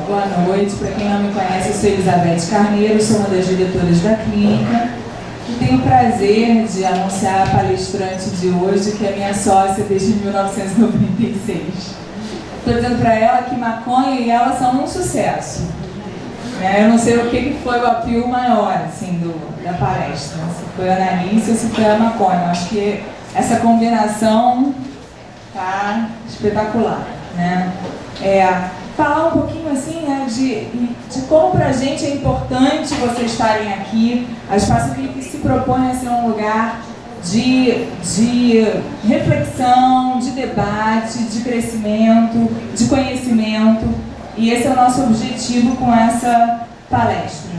Boa noite. Para quem não me conhece, eu sou Elizabeth Carneiro, sou uma das diretoras da clínica e tenho o prazer de anunciar a palestrante de hoje, que é minha sócia desde 1996. Estou dizendo para ela que maconha e ela são um sucesso. Eu não sei o que foi o apelo maior assim, da palestra, se foi a análise ou se foi a maconha. Eu acho que essa combinação está espetacular, né? Falar um pouquinho assim, né, de como para a gente é importante vocês estarem aqui. A Espaço Clínico se propõe a ser um lugar de reflexão, de debate, de crescimento, de conhecimento. E esse é o nosso objetivo com essa palestra.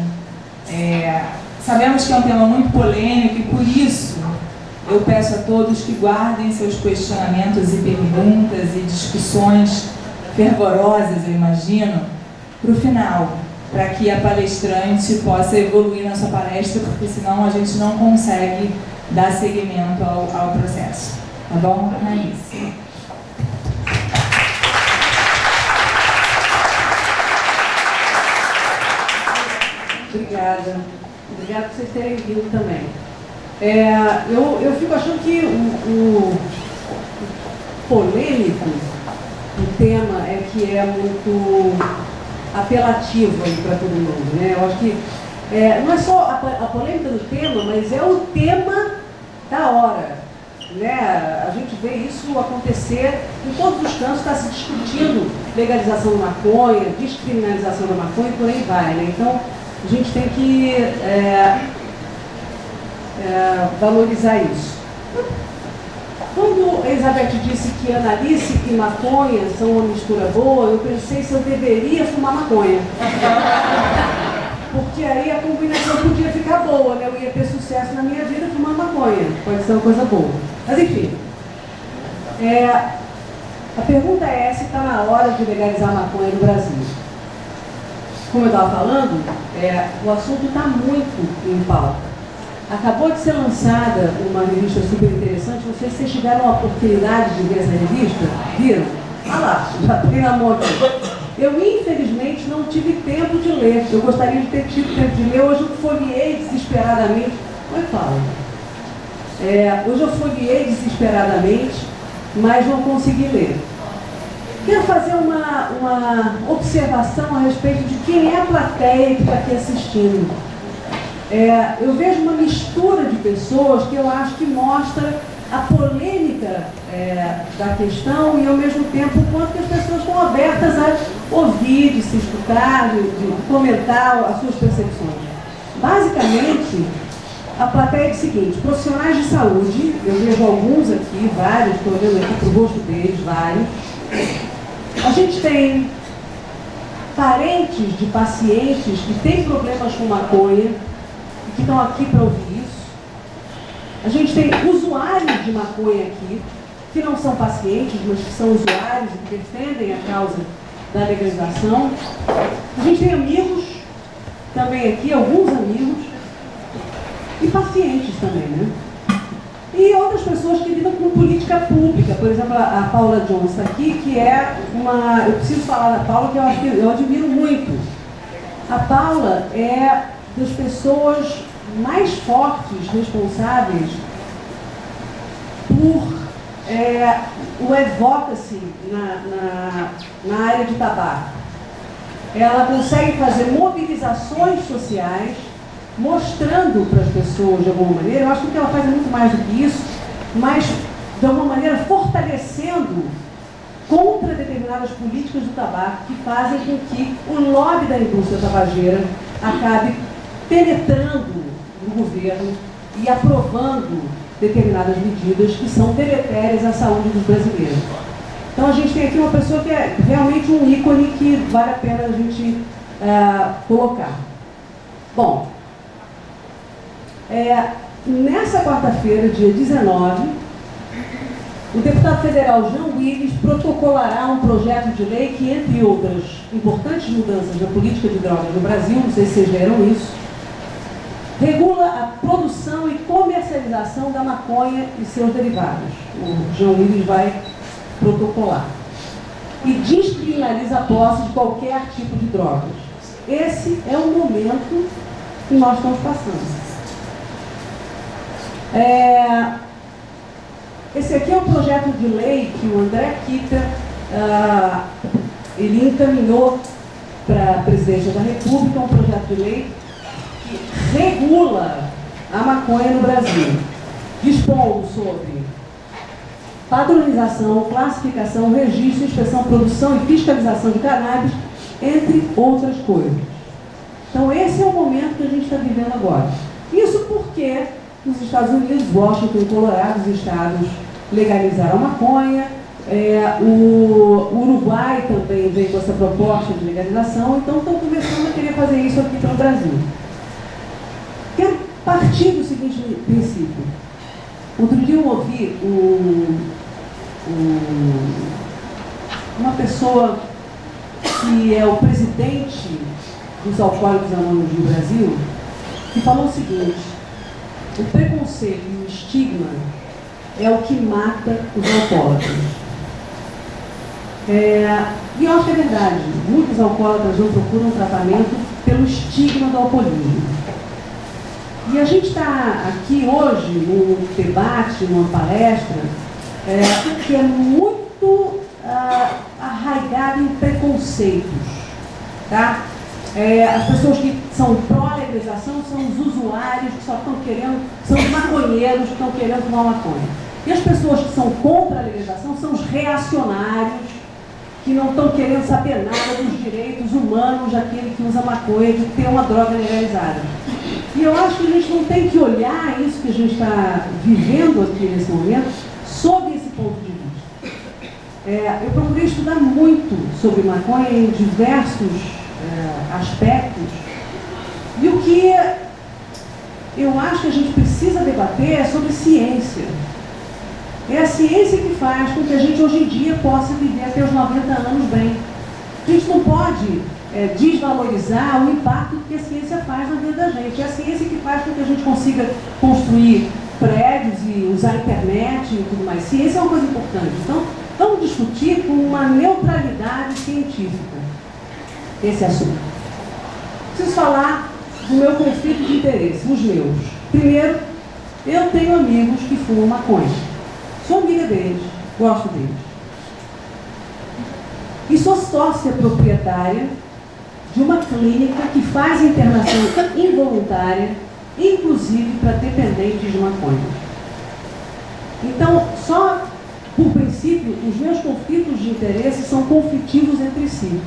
Sabemos que é um tema muito polêmico e por isso eu peço a todos que guardem seus questionamentos e perguntas e discussões fervorosas, eu imagino, para o final, para que a palestrante possa evoluir na sua palestra, porque senão a gente não consegue dar seguimento ao processo. Tá bom, Raíssa? Obrigada. Obrigada por vocês terem vindo também. Eu fico achando que o polêmico do tema que é muito apelativo para todo mundo, né? Eu acho que não é só a polêmica do tema, mas é o tema da hora, né? A gente vê isso acontecer em todos os cantos, está se discutindo legalização da maconha, descriminalização da maconha e por aí vai, né? Então, a gente tem que valorizar isso. Quando a Elizabeth disse que análise e maconha são uma mistura boa, eu pensei se eu deveria fumar maconha. Porque aí a combinação podia ficar boa, né? Eu ia ter sucesso na minha vida fumando maconha. Pode ser uma coisa boa. Mas enfim. A pergunta é se está na hora de legalizar a maconha no Brasil. Como eu estava falando, o assunto está muito em pauta. Acabou de ser lançada uma revista super interessante. Não sei se vocês tiveram a oportunidade de ver essa revista. Viram? Ah lá, já tem na mão aqui. Eu, infelizmente, não tive tempo de ler. Eu gostaria de ter tido tempo de ler. Hoje eu folheei desesperadamente. Oi, Paulo. Hoje eu folheei desesperadamente, mas não consegui ler. Quero fazer uma observação a respeito de quem é a plateia que está aqui assistindo. Eu vejo uma mistura de pessoas que eu acho que mostra a polêmica da questão e, ao mesmo tempo, o quanto que as pessoas estão abertas a ouvir, de se escutar, de comentar as suas percepções. Basicamente, a plateia é o seguinte: profissionais de saúde, eu vejo alguns aqui, vários, estou olhando aqui para o rosto deles, vários. A gente tem parentes de pacientes que têm problemas com maconha, que estão aqui para ouvir isso. A gente tem usuários de maconha aqui, que não são pacientes, mas que são usuários e que defendem a causa da legalização. A gente tem amigos também aqui, alguns amigos, e pacientes também, né? E outras pessoas que lidam com política pública. Por exemplo, a Paula Jones está aqui, que é uma... Eu preciso falar da Paula, que eu admiro muito. A Paula é das pessoas mais fortes, responsáveis por o advocacy na área de tabaco. Ela consegue fazer mobilizações sociais, mostrando para as pessoas de alguma maneira. Eu acho que ela faz muito mais do que isso, mas de alguma maneira fortalecendo contra determinadas políticas do tabaco que fazem com que o lobby da indústria tabageira acabe penetrando no governo e aprovando determinadas medidas que são deletérias à saúde dos brasileiros. Então a gente tem aqui uma pessoa que é realmente um ícone que vale a pena a gente colocar. Bom, nessa quarta-feira, dia 19, o deputado federal Jean Willis protocolará um projeto de lei que, entre outras importantes mudanças na política de drogas no Brasil, não sei se vocês leram isso, regula a produção e comercialização da maconha e seus derivados. O Jean Willis vai protocolar. e descriminaliza a posse de qualquer tipo de drogas. Esse é o momento que nós estamos passando. Esse aqui é um projeto de lei que o André Kitter ele encaminhou para a Presidência da República, um projeto de lei que regula a maconha no Brasil, dispondo sobre padronização, classificação, registro, inspeção, produção e fiscalização de cannabis, entre outras coisas. Então esse é o momento que a gente está vivendo agora. Isso porque nos Estados Unidos, Washington e Colorado, os estados legalizaram a maconha, o Uruguai também veio com essa proposta de legalização, então estão começando a querer fazer isso aqui para o Brasil. Quero partir do seguinte princípio. Outro dia eu ouvi uma pessoa que é o presidente dos Alcoólicos Anônimos do Brasil, que falou o seguinte: o preconceito e o estigma é o que mata os alcoólatras. E eu acho que é verdade. Muitos alcoólatras não procuram tratamento pelo estigma do alcoolismo. E a gente está aqui hoje num debate, numa palestra, que é muito arraigado em preconceitos. Tá? As pessoas que são pró-legalização são os usuários que só estão querendo, são os maconheiros que estão querendo fumar maconha. E as pessoas que são contra a legalização são os reacionários que não estão querendo saber nada dos direitos humanos daquele que usa maconha, de ter uma droga legalizada. E eu acho que a gente não tem que olhar isso que a gente está vivendo aqui nesse momento sob esse ponto de vista. Eu procurei estudar muito sobre maconha em diversos aspectos, e o que eu acho que a gente precisa debater é sobre ciência. É a ciência que faz com que a gente hoje em dia possa viver até os 90 anos bem. A gente não pode desvalorizar o impacto que a ciência faz na vida da gente. É a ciência que faz com que a gente consiga construir prédios e usar a internet e tudo mais. Ciência é uma coisa importante. Então, vamos discutir com uma neutralidade científica esse assunto. Preciso falar do meu conflito de interesse, os meus. Primeiro, eu tenho amigos que fumam maconha. Sou amiga deles, gosto deles. E sou sócia proprietária de uma clínica que faz internação involuntária, inclusive para dependentes de maconha. Então, só por princípio, os meus conflitos de interesse são conflitivos entre si.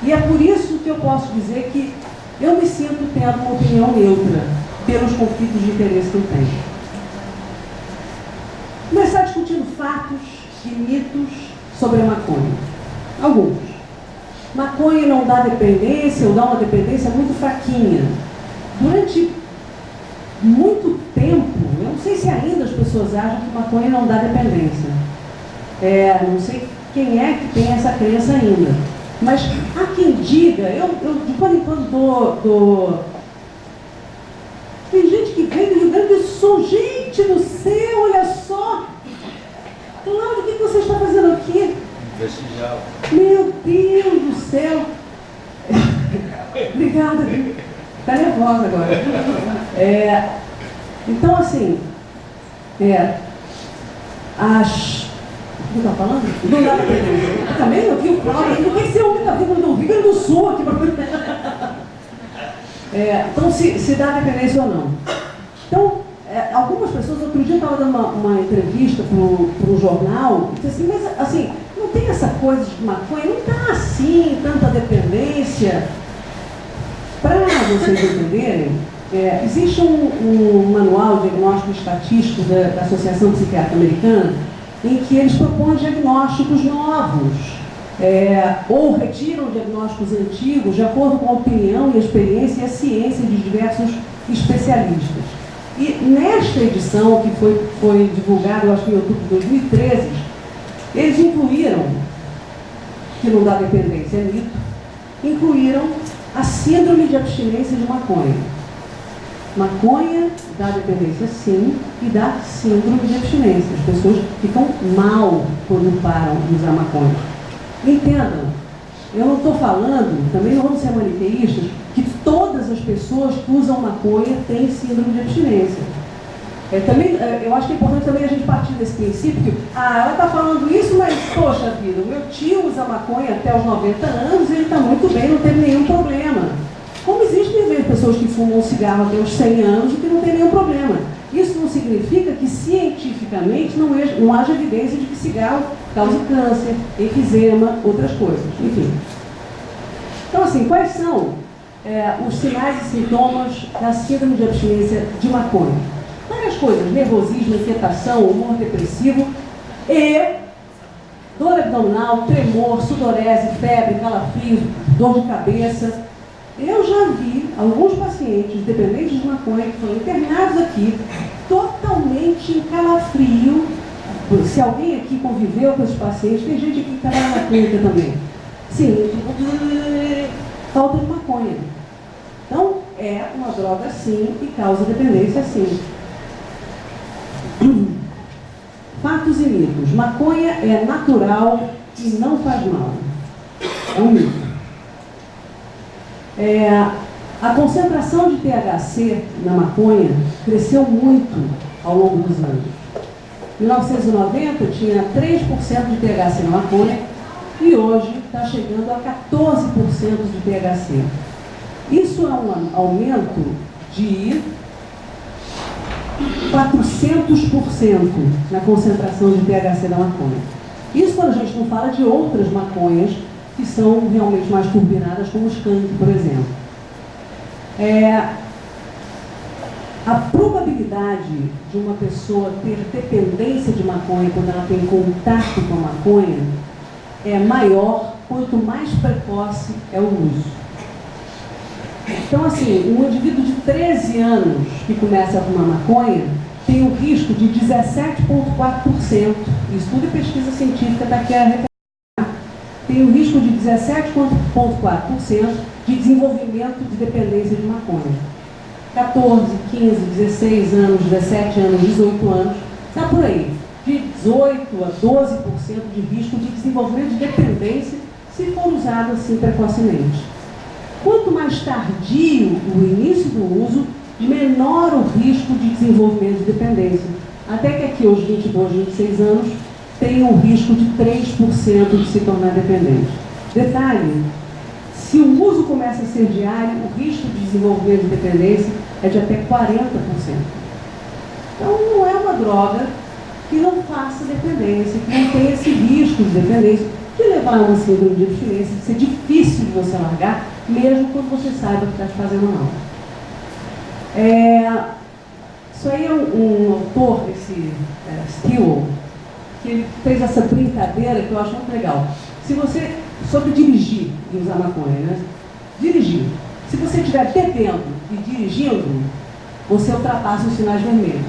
E é por isso que eu posso dizer que eu me sinto tendo uma opinião neutra pelos conflitos de interesse que eu tenho. Começar discutindo fatos e mitos sobre a maconha. Alguns. Maconha não dá dependência, ou dá uma dependência muito fraquinha. Durante muito tempo, eu não sei se ainda as pessoas acham que maconha não dá dependência. Não sei quem é que tem essa crença ainda. Mas há quem diga, eu de quando em quando dou... Tem gente que vem do Rio Grande do Sul, gente do céu, olha só! Cláudio, o que você está fazendo aqui? Vestigial. Meu Deus do céu! Obrigada, está nervosa agora. Então, assim, o que eu estava falando? Não dá dependência. Eu também não vi o Cláudio, não vai ser o único da vida do Rio Grande do Sul aqui para então, se dá dependência ou não. Então, algumas pessoas, outro dia eu estava dando uma entrevista para um jornal, e disse assim, mas assim, não tem essa coisa de maconha, não está assim, tanta dependência. Para vocês entenderem, existe um manual diagnóstico estatístico da Associação Psiquiátrica Americana, em que eles propõem diagnósticos novos, ou retiram diagnósticos antigos de acordo com a opinião e a experiência e a ciência de diversos especialistas. E nesta edição, que foi divulgada, eu acho que em outubro de 2013, eles incluíram, que não dá dependência, é mito, incluíram a síndrome de abstinência de maconha. Maconha dá dependência sim e dá síndrome de abstinência. As pessoas ficam mal quando param de usar maconha. Entendam, eu não estou falando, também não vamos ser maniqueístas, que todas as pessoas que usam maconha têm síndrome de abstinência. Eu acho que é importante também a gente partir desse princípio que, ela está falando isso, mas, poxa vida, o meu tio usa maconha até os 90 anos e ele está muito bem, não teve nenhum problema. Como existem pessoas que fumam cigarro até os 100 anos e que não tem nenhum problema. Isso não significa que cientificamente não haja evidência de que cigarro cause câncer, enfisema, outras coisas, enfim. Então, assim, quais são os sinais e sintomas da síndrome de abstinência de maconha? Várias coisas, nervosismo, inquietação, humor depressivo e dor abdominal, tremor, sudorese, febre, calafrios, dor de cabeça. Eu já vi alguns pacientes dependentes de maconha que foram internados aqui totalmente em calafrio. Se alguém aqui conviveu com esses pacientes, tem gente aqui que trabalha na clínica também. Sim, falta de maconha. Então, é uma droga sim e causa dependência sim. Fatos e mitos. Maconha é natural e não faz mal. É um mito. A concentração de THC na maconha cresceu muito ao longo dos anos. Em 1990 tinha 3% de THC na maconha e hoje está chegando a 14% de THC. Isso é um aumento de 400% na concentração de THC da maconha. Isso quando a gente não fala de outras maconhas que são realmente mais turbinadas, como o skunk, por exemplo. A probabilidade de uma pessoa ter dependência de maconha quando ela tem contato com a maconha é maior quanto mais precoce é o uso. Então, assim, um indivíduo de 13 anos que começa a fumar maconha tem um risco de 17,4%. Isso tudo é pesquisa científica, está aqui a referência. Tem um risco de 17,4% de desenvolvimento de dependência de maconha. 14, 15, 16 anos, 17 anos, 18 anos, está por aí. De 18 a 12% de risco de desenvolvimento de dependência se for usado assim precocemente. Quanto mais tardio o início do uso, menor o risco de desenvolvimento de dependência. Até que aqui, aos 22, 26 anos, tem um risco de 3% de se tornar dependente. Detalhe, se o uso começa a ser diário, o risco de desenvolvimento de dependência é de até 40%. Então, não é uma droga que não faça dependência, que não tenha esse risco de dependência, de levar a uma síndrome de abstinência, de ser difícil de você largar, mesmo quando você saiba que está te fazendo mal. Isso aí é um autor, esse Stewart, que ele fez essa brincadeira que eu acho muito legal. Sobre dirigir e usar maconha, né? Dirigir. Se você estiver bebendo e dirigindo, você ultrapassa os sinais vermelhos.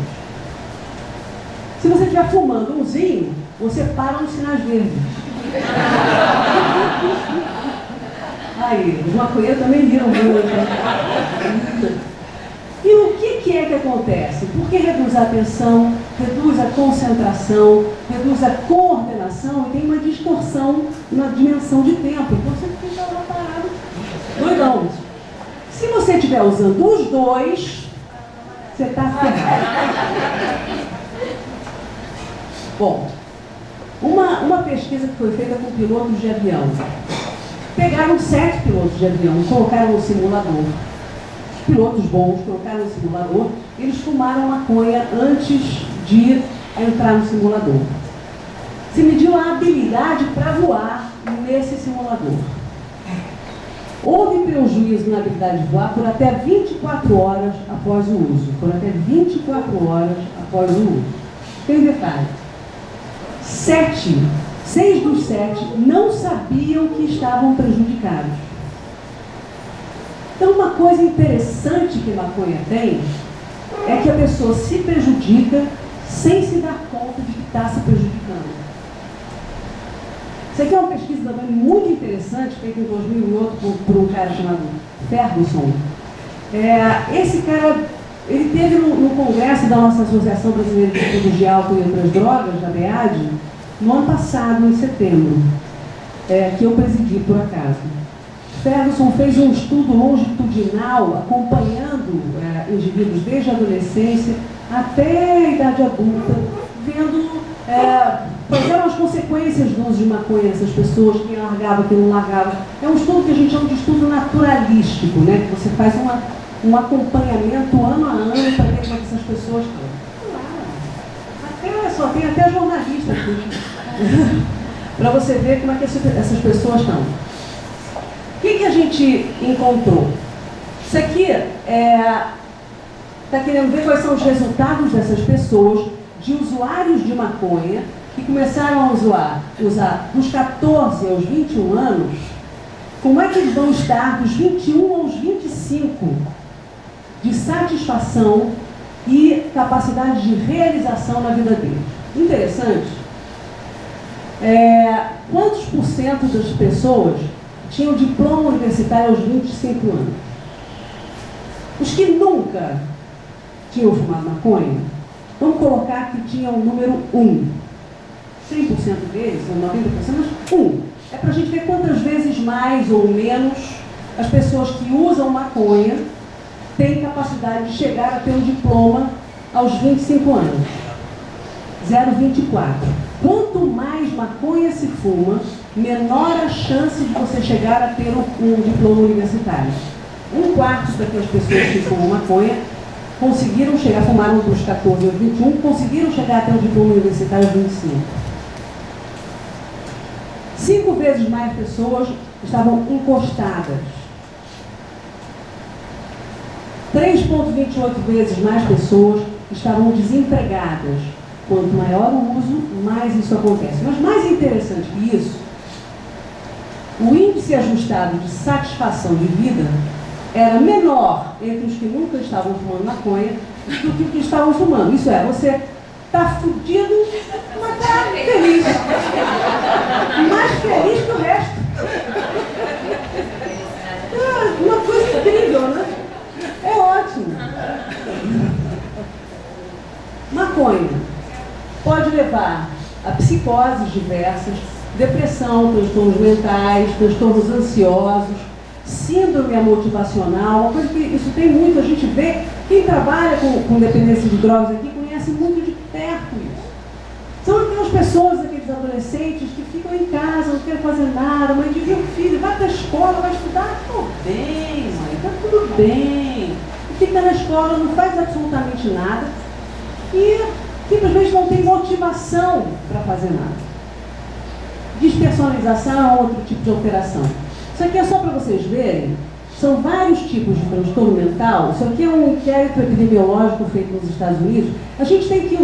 Se você estiver fumando umzinho, você para nos sinais verdes. Aí, os maconheiros também viram muito. E o que é que acontece? Porque reduz a atenção, reduz a concentração, reduz a coordenação e tem uma distorção na dimensão de tempo. Então você fica lá parado, doidão. Se você estiver usando os dois, você está ferrado. Bom, uma pesquisa que foi feita com pilotos de avião. Pegaram 7 pilotos de avião, colocaram no simulador. Pilotos bons, colocaram no simulador, eles fumaram maconha antes de entrar no simulador. Se mediu a habilidade para voar nesse simulador. Houve prejuízo na habilidade de voar por até 24 horas após o uso. Por até 24 horas após o uso. Tem um detalhe. 6 dos 7 não sabiam que estavam prejudicados. Então, uma coisa interessante que a maconha tem é que a pessoa se prejudica sem se dar conta de que está se prejudicando. Isso aqui é uma pesquisa também muito interessante, feita em 2008 por um cara chamado Ferguson. Esse cara, ele teve no congresso da nossa Associação Brasileira de Estudos de Álcool e Outras Drogas, da BEAD, no ano passado, em setembro. que eu presidi por acaso. Ferguson fez um estudo longitudinal acompanhando indivíduos desde a adolescência até a idade adulta, vendo quais eram as consequências do uso de maconha nessas pessoas, quem largava, quem não largava. É um estudo que a gente chama de estudo naturalístico, né? Que você faz um acompanhamento ano a ano para ver como é que essas pessoas estão. Tem até jornalista aqui, para você ver como é que essas pessoas estão. O que a gente encontrou? Isso aqui está querendo ver quais são os resultados dessas pessoas, de usuários de maconha, que começaram a usar dos 14 aos 21 anos, como é que eles vão estar dos 21 aos 25 de satisfação e capacidade de realização na vida deles. Interessante. Quantos por cento das pessoas tinham diploma universitário aos 25 anos? Os que nunca tinham fumado maconha, vamos colocar que tinham o número 1. 100% deles, ou 90%, mas 1. É para a gente ver quantas vezes mais ou menos as pessoas que usam maconha têm capacidade de chegar a ter um diploma aos 25 anos. 0,24. Quanto mais maconha se fuma, menor a chance de você chegar a ter um diploma universitário. 1/4 daquelas pessoas que fumam maconha conseguiram chegar, fumaram dos 14 aos 21, conseguiram chegar a ter um diploma universitário aos 25. 5 vezes mais pessoas estavam encostadas. 3,28 vezes mais pessoas estavam desempregadas. Quanto maior o uso, mais isso acontece. Mas mais interessante que isso, o índice ajustado de satisfação de vida era menor entre os que nunca estavam fumando maconha do que os que estavam fumando. Isso é, você está fudido, mas está feliz. Mais feliz que o resto. É uma coisa incrível, né? É ótimo. Maconha pode levar a psicoses diversas, depressão, transtornos mentais, transtornos ansiosos, síndrome amotivacional, uma coisa que isso tem muito, a gente vê, quem trabalha com dependência de drogas aqui conhece muito de perto isso. São aquelas pessoas, aqueles adolescentes que ficam em casa, não querem fazer nada, mãe diz, meu filho, vai para a escola, vai estudar, estou bem, mãe, está tudo bem. E fica na escola, não faz absolutamente nada e simplesmente não tem motivação para fazer nada. Despersonalização é outro tipo de alteração. Isso aqui é só para vocês verem, são vários tipos de transtorno mental. Isso aqui é um inquérito epidemiológico feito nos Estados Unidos. A gente tem que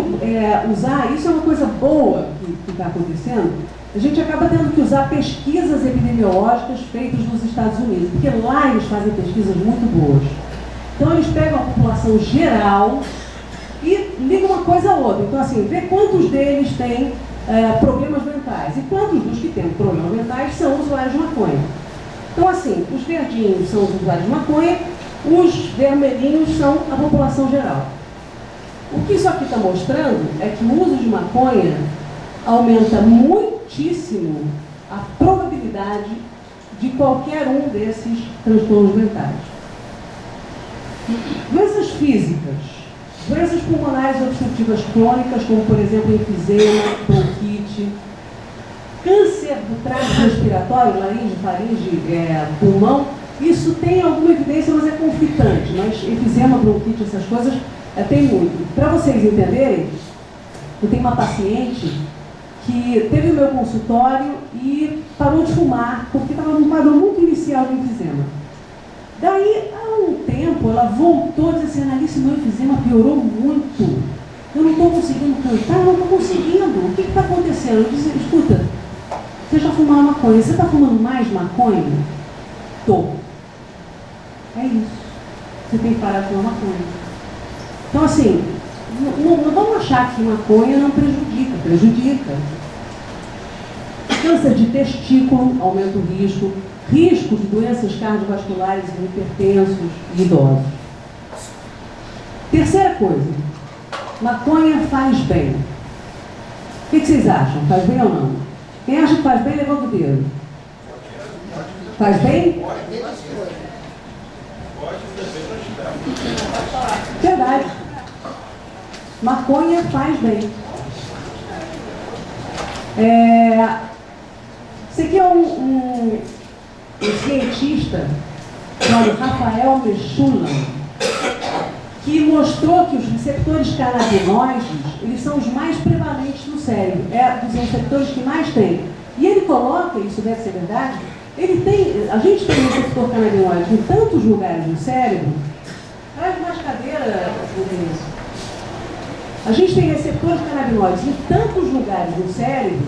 usar, isso é uma coisa boa que está acontecendo, a gente acaba tendo que usar pesquisas epidemiológicas feitas nos Estados Unidos, porque lá eles fazem pesquisas muito boas. Então eles pegam a população geral e ligam uma coisa a outra. Então assim, vê quantos deles têm problemas mentais e quantos dos que têm problemas mentais são usuários de maconha. Então assim, os verdinhos são os usuários de maconha, os vermelhinhos são a população geral. O que isso aqui está mostrando é que o uso de maconha aumenta muitíssimo a probabilidade de qualquer um desses transtornos mentais. Doenças físicas, doenças pulmonares obstrutivas crônicas, como por exemplo enfisema, bronquite, câncer do trato respiratório, laringe, faringe, pulmão, isso tem alguma evidência, mas é conflitante. Mas enfisema, bronquite, essas coisas, tem muito. Para vocês entenderem, eu tenho uma paciente que teve o meu consultório e parou de fumar, porque estava num quadro muito inicial de enfisema. Daí, há um tempo, ela voltou e disse assim, Analice, meu enfisema piorou muito. Eu não estou conseguindo cantar, eu não estou conseguindo. O que está acontecendo? Eu disse, escuta, você já fumou maconha, você está fumando mais maconha? Estou. É isso. Você tem que parar de fumar maconha. Então, assim, não vamos achar que maconha não prejudica, prejudica. Câncer de testículo aumenta o risco de doenças cardiovasculares em hipertensos e idosos. Terceira coisa, maconha faz bem. O que vocês acham? Faz bem ou não? Quem acha que faz bem, levanta o dedo. Faz bem? Verdade. Maconha faz bem. Esse aqui é um cientista chamado Rafael Mechoulam, que mostrou que os receptores canabinoides, eles são os mais prevalentes no cérebro, dos receptores que mais tem. E ele coloca, isso deve ser verdade, a gente tem receptor canabinoide em tantos lugares no cérebro. Traz mais cadeira, Denise. A gente tem receptores canabinoides em tantos lugares no cérebro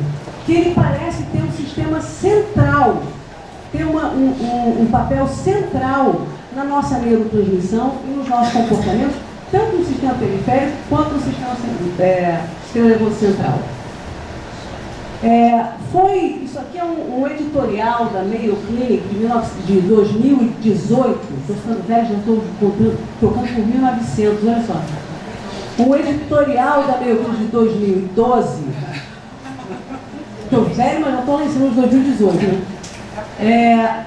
que ele parece ter um sistema central, ter um papel central na nossa neurotransmissão e nos nossos comportamentos, tanto no sistema periférico quanto no sistema nervoso central. Isso aqui é um editorial da Mayo Clinic de 2018, estou ficando velho, já estou trocando por 1900, olha só. Um editorial da Mayo Clinic de 2012, estou velho, mas já estou lá em cima de 2018, né?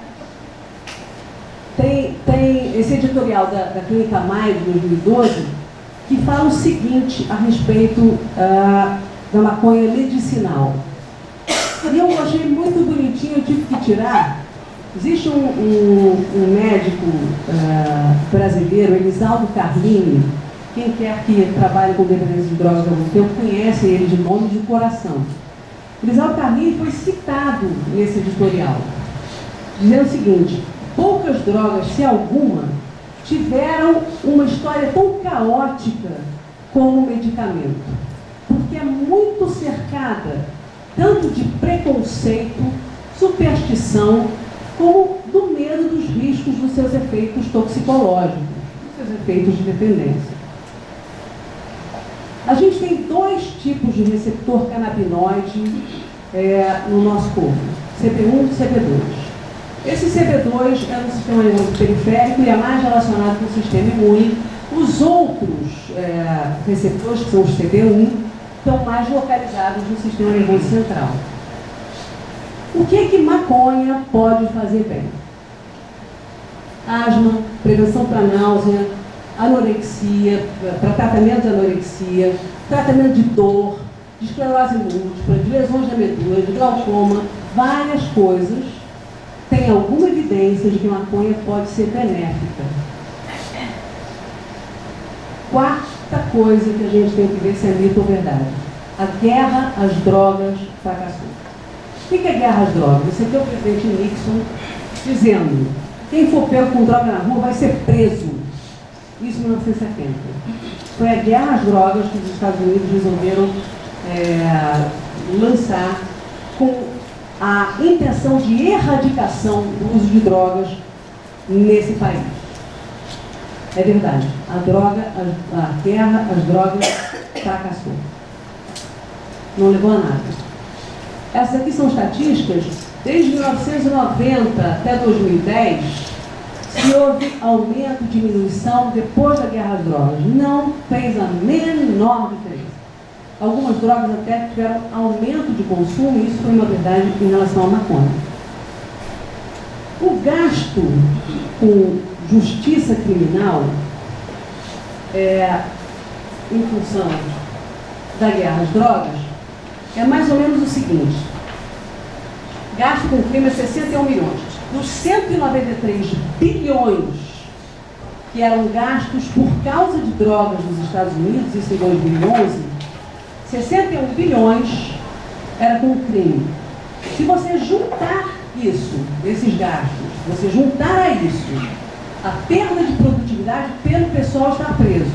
Tem esse editorial da Clínica Mayo de 2012 que fala o seguinte a respeito da maconha medicinal. E eu achei muito bonitinho, eu tive que tirar. Existe um médico brasileiro, Elisaldo Carlini. Quem quer que trabalhe com dependência de drogas há algum tempo conhece ele de nome de coração. Elisaldo Carlini foi citado nesse editorial, dizendo o seguinte: poucas drogas, se alguma, tiveram uma história tão caótica como o medicamento, porque é muito cercada tanto de preconceito, superstição, como do medo dos riscos dos seus efeitos toxicológicos, dos seus efeitos de dependência. A gente tem dois tipos de receptor canabinoide no nosso corpo, CB1 e CB2. Esse CB2 é no sistema nervoso periférico e é mais relacionado com o sistema imune. Os outros receptores, que são os CB1, estão mais localizados no sistema nervoso central. O que maconha pode fazer bem? Asma, prevenção para náusea, anorexia, para tratamento de anorexia, tratamento de dor, de esclerose múltipla, de lesões da medula, de glaucoma, várias coisas. Tem alguma evidência de que maconha pode ser benéfica. Quarta coisa que a gente tem que ver se é mito ou verdade: a guerra às drogas fracassou. O que é guerra às drogas? Esse aqui é o presidente Nixon dizendo: quem for pego com droga na rua vai ser preso. Isso em 1970. Foi a guerra às drogas que os Estados Unidos resolveram lançar com a intenção de erradicação do uso de drogas nesse país. É verdade, a guerra às drogas fracassou. Não levou a nada. Essas aqui são estatísticas. Desde 1990 até 2010, se houve aumento, diminuição depois da guerra às drogas. Não fez a menor diferença. Algumas drogas até tiveram aumento de consumo, e isso foi uma verdade em relação à maconha. O gasto com justiça criminal, em função da guerra às drogas, é mais ou menos o seguinte: gasto com crime é 61 milhões. Dos 193 bilhões que eram gastos por causa de drogas nos Estados Unidos, isso em 2011, 61 bilhões era com crime. Se você juntar isso, esses gastos, você juntar a isso a perda de produtividade pelo pessoal estar preso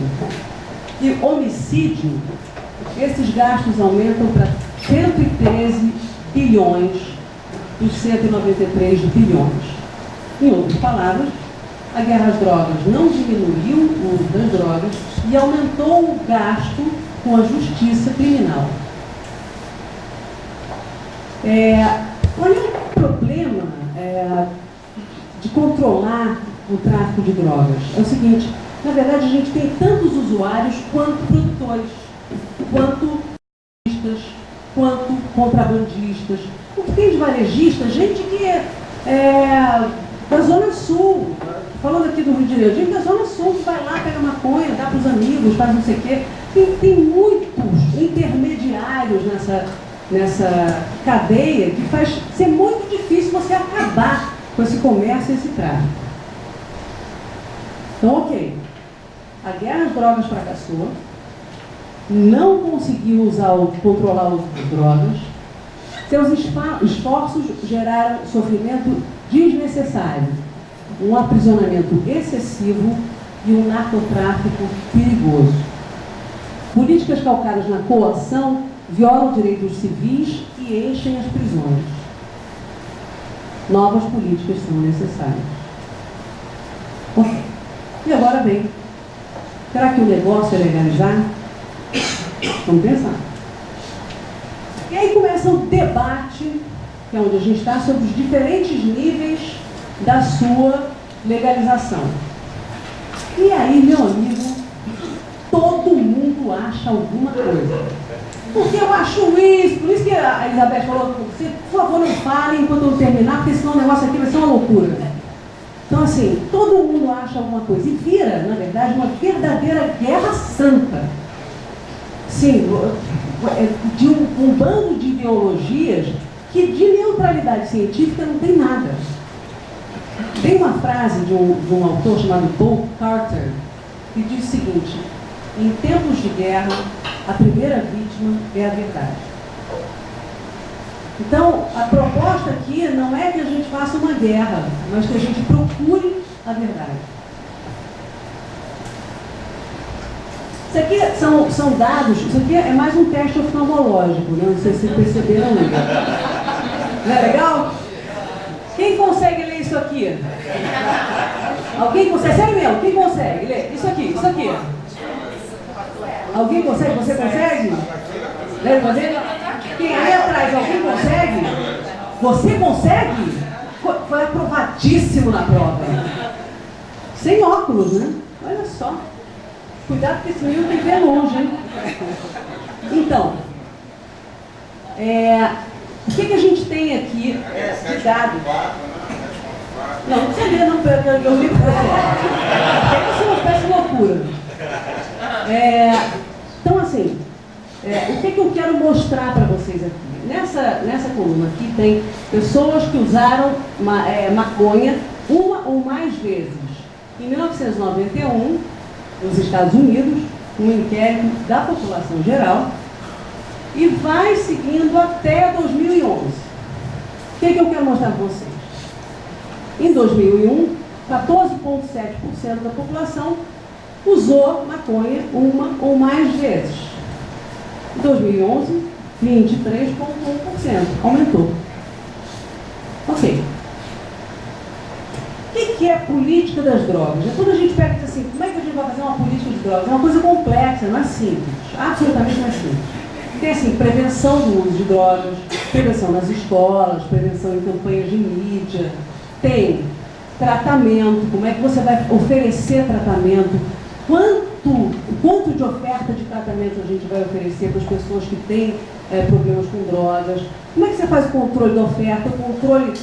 e homicídio, esses gastos aumentam para 113 bilhões dos 193 bilhões. Em outras palavras, a guerra às drogas não diminuiu o uso das drogas e aumentou o gasto com a justiça criminal. Olha o problema de controlar o tráfico de drogas. É o seguinte: na verdade, a gente tem tantos usuários quanto produtores, quanto contrabandistas. O que tem de varejista? Gente que da Zona Sul, falando aqui do Rio de Janeiro, gente da Zona Sul que vai lá, pega maconha, dá para os amigos, faz não sei o quê. Tem muitos intermediários nessa cadeia que faz ser muito difícil você acabar com esse comércio e esse tráfico. Então, ok, a guerra às drogas fracassou, não conseguiu controlar o uso de drogas, seus esforços geraram sofrimento desnecessário, um aprisionamento excessivo e um narcotráfico perigoso. Políticas calcadas na coação violam direitos civis e enchem as prisões. Novas políticas são necessárias. Ok. E agora vem. Será que o negócio é legalizar? Vamos pensar. E aí começa o debate, que é onde a gente está, sobre os diferentes níveis da sua legalização. E aí, meu amigo, todo mundo acha alguma coisa. Porque eu acho isso, por isso que a Elizabeth falou, você, por favor, não fale enquanto eu não terminar, porque senão o negócio aqui vai ser uma loucura. Então, assim, todo mundo acha alguma coisa. E vira, na verdade, uma verdadeira guerra santa. Sim, de um bando de ideologias que de neutralidade científica não tem nada. Tem uma frase de um autor chamado Paul Carter, que diz o seguinte: em tempos de guerra, a primeira vítima é a verdade. Então, a proposta aqui não é que a gente faça uma guerra, mas que a gente procure a verdade. Isso aqui são dados, isso aqui é mais um teste oftalmológico, né? Não sei se vocês perceberam ainda. Não é legal? Quem consegue ler isso aqui? Alguém consegue? Sério mesmo, quem consegue ler? Isso aqui, isso aqui. Alguém consegue? Você consegue? Deve fazer? Quem aí atrás, alguém consegue? Você consegue? Foi aprovadíssimo na prova. Sem óculos, né? Olha só. Cuidado com esse menino que vê longe, hein? Então, o que a gente tem aqui de dados? Não precisa ler, não, eu li para você. Isso é uma espécie de loucura. Então, assim, o que eu quero mostrar para vocês aqui? Nessa coluna aqui tem pessoas que usaram maconha uma ou mais vezes. Em 1991, nos Estados Unidos, um inquérito da população geral, e vai seguindo até 2011. O que eu quero mostrar para vocês? Em 2001, 14,7% da população usou maconha uma ou mais vezes. Em 2011, 23,1%. Aumentou. Ok. O que é política das drogas? É quando a gente pega e diz assim, como é que a gente vai fazer uma política de drogas? É uma coisa complexa, não é simples. Absolutamente não é simples. Tem assim, prevenção do uso de drogas, prevenção nas escolas, prevenção em campanhas de mídia, tem tratamento, como é que você vai oferecer tratamento, quanto de oferta de tratamento a gente vai oferecer para as pessoas que têm problemas com drogas, como é que você faz o controle da oferta, o controle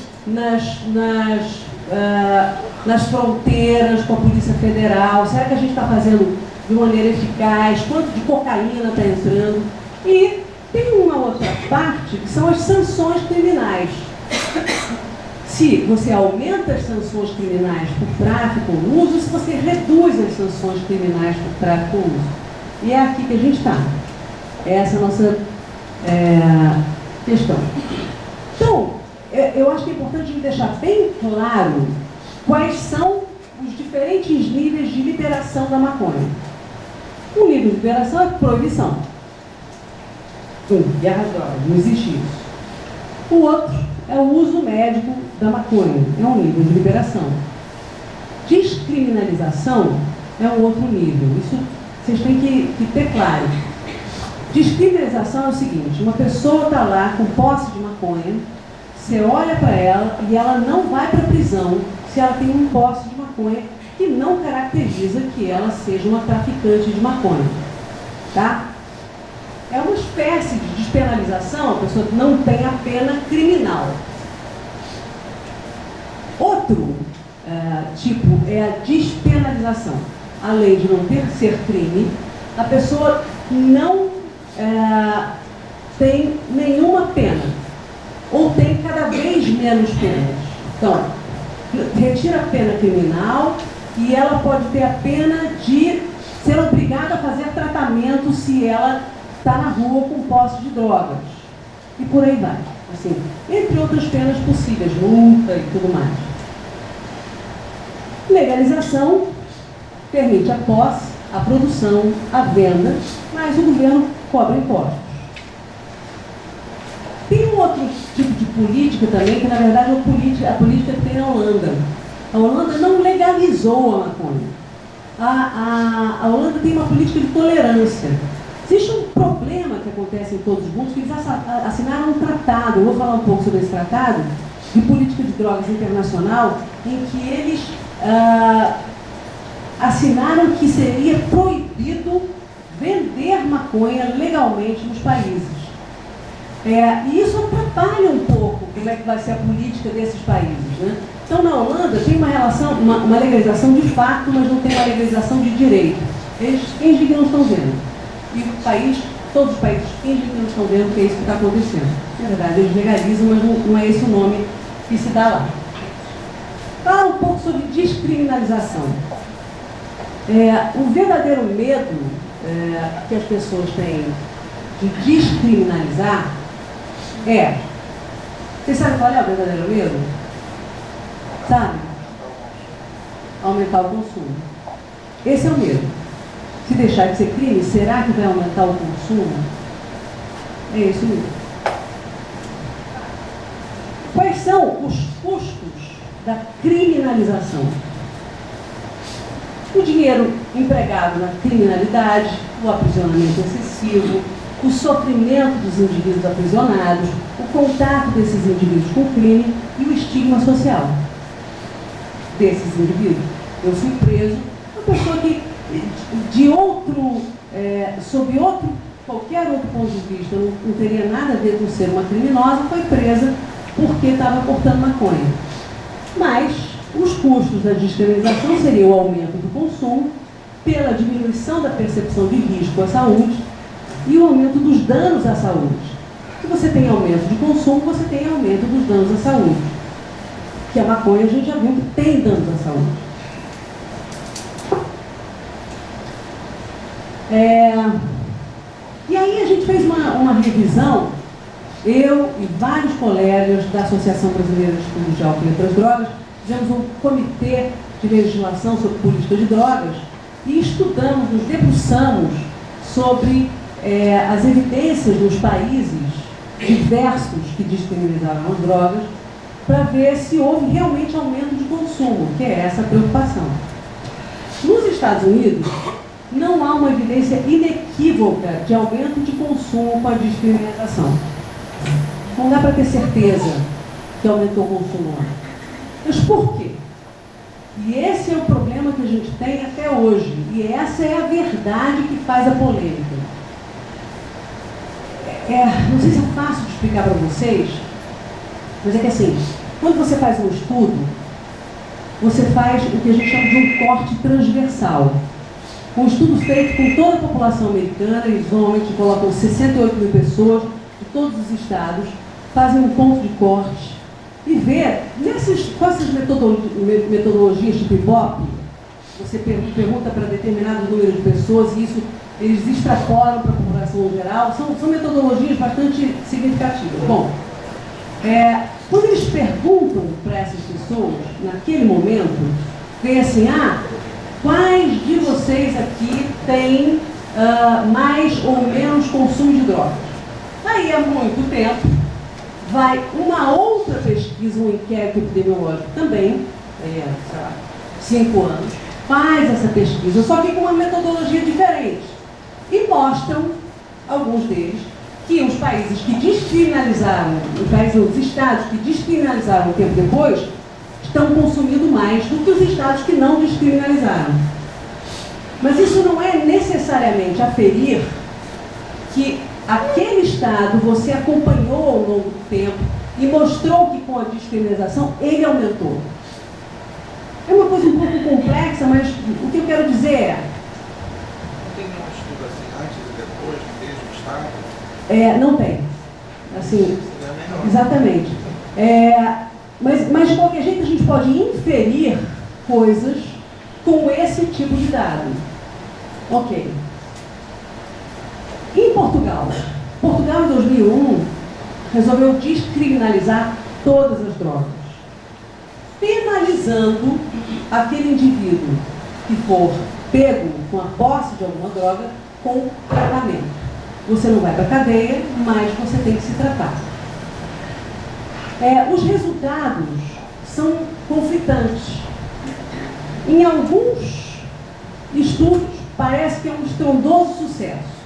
nas fronteiras com a Polícia Federal, será que a gente está fazendo de maneira eficaz, quanto de cocaína está entrando? E tem uma outra parte que são as sanções criminais. Se você aumenta as sanções criminais por tráfico ou uso, se você reduz as sanções criminais por tráfico ou uso. E é aqui que a gente está. Essa é a nossa questão. Então, eu acho que é importante a gente deixar bem claro quais são os diferentes níveis de liberação da maconha. Um nível de liberação é proibição. Guerra às drogas, não existe isso. O outro é o uso médico da maconha, é um nível de liberação. Descriminalização é um outro nível, isso vocês têm que ter claro. Descriminalização é o seguinte, uma pessoa está lá com posse de maconha, você olha para ela e ela não vai para a prisão se ela tem um posse de maconha que não caracteriza que ela seja uma traficante de maconha. Tá? É uma espécie de despenalização, a pessoa não tem a pena criminal. Outro tipo é a despenalização. Além de não ser crime, a pessoa não tem nenhuma pena, ou tem cada vez menos penas. Então, retira a pena criminal e ela pode ter a pena de ser obrigada a fazer tratamento se ela está na rua com posse de drogas. E por aí vai. Assim, entre outras penas possíveis, multa e tudo mais. Legalização permite a posse, a produção, a venda, mas o governo cobra impostos. Tem um outro tipo de política também, que na verdade é a política que tem na Holanda. A Holanda não legalizou a maconha. A Holanda tem uma política de tolerância. Existe um problema que acontece em todos os mundos, que eles assinaram um tratado, eu vou falar um pouco sobre esse tratado, de política de drogas internacional, em que eles assinaram que seria proibido vender maconha legalmente nos países. E isso atrapalha um pouco como é que vai ser a política desses países, né? Então, na Holanda, tem uma legalização de fato, mas não tem uma legalização de direito. Eles fingem que não estão vendo. E todos os países fingem que não estão vendo que é isso que está acontecendo. Na verdade, eles legalizam, mas não é esse o nome que se dá lá. Fala um pouco sobre descriminalização. O verdadeiro medo que as pessoas têm de descriminalizar vocês sabem qual é o verdadeiro medo? Sabe? Aumentar o consumo. Esse é o medo. Se deixar de ser crime, será que vai aumentar o consumo? É isso mesmo. Quais são os custos da criminalização? O dinheiro empregado na criminalidade, o aprisionamento excessivo, o sofrimento dos indivíduos aprisionados, o contato desses indivíduos com o crime e o estigma social desses indivíduos. Eu fui preso, uma pessoa que, sob qualquer outro ponto de vista, não teria nada a ver com ser uma criminosa, foi presa porque estava portando maconha. Mas os custos da descriminalização seriam o aumento do consumo, pela diminuição da percepção de risco à saúde e o aumento dos danos à saúde. Se você tem aumento de consumo, você tem aumento dos danos à saúde. Que a maconha a gente já viu que tem danos à saúde. E aí a gente fez uma revisão, eu e vários colegas da Associação Brasileira de Estudos de Álcool e Outras Drogas, fizemos um comitê de legislação sobre política de drogas e estudamos, nos debruçamos sobre as evidências dos países diversos que descriminalizaram as drogas, para ver se houve realmente aumento de consumo, que é essa a preocupação. Nos Estados Unidos, não há uma evidência inequívoca de aumento de consumo com a descriminalização. Não dá para ter certeza que aumentou o consumo lá. Mas por quê? E esse é o problema que a gente tem até hoje. E essa é a verdade que faz a polêmica. Não sei se é fácil de explicar para vocês, mas é que assim, quando você faz um estudo, você faz o que a gente chama de um corte transversal. Um estudo feito com toda a população americana, eles normalmente colocam 68 mil pessoas de todos os estados, fazem um ponto de corte e vê, com essas metodologias tipo Ibope, você pergunta para determinado número de pessoas e isso eles extrapolam para a população geral, são metodologias bastante significativas. Bom, quando eles perguntam para essas pessoas, naquele momento, vem assim, quais de vocês aqui têm mais ou menos consumo de drogas? Aí há muito tempo, vai uma outra pesquisa, um inquérito epidemiológico também, sei lá, 5 anos, faz essa pesquisa, só que com uma metodologia diferente. E mostram, alguns deles, que os países que descriminalizaram, os estados que descriminalizaram um tempo depois, estão consumindo mais do que os estados que não descriminalizaram. Mas isso não é necessariamente aferir que aquele estado você acompanhou ao longo do tempo e mostrou que com a descriminalização ele aumentou. É uma coisa um pouco complexa, mas o que eu quero dizer é... Não tem nenhum estudo assim, antes e depois, que esteja o estado? Não tem. Assim, É exatamente. Mas de qualquer jeito a gente pode inferir coisas com esse tipo de dado. Ok. Em Portugal, em 2001 resolveu descriminalizar todas as drogas, penalizando aquele indivíduo que for pego com a posse de alguma droga com tratamento. Você não vai para a cadeia, mas você tem que se tratar. Os resultados são conflitantes. Em alguns estudos, parece que é um estrondoso sucesso.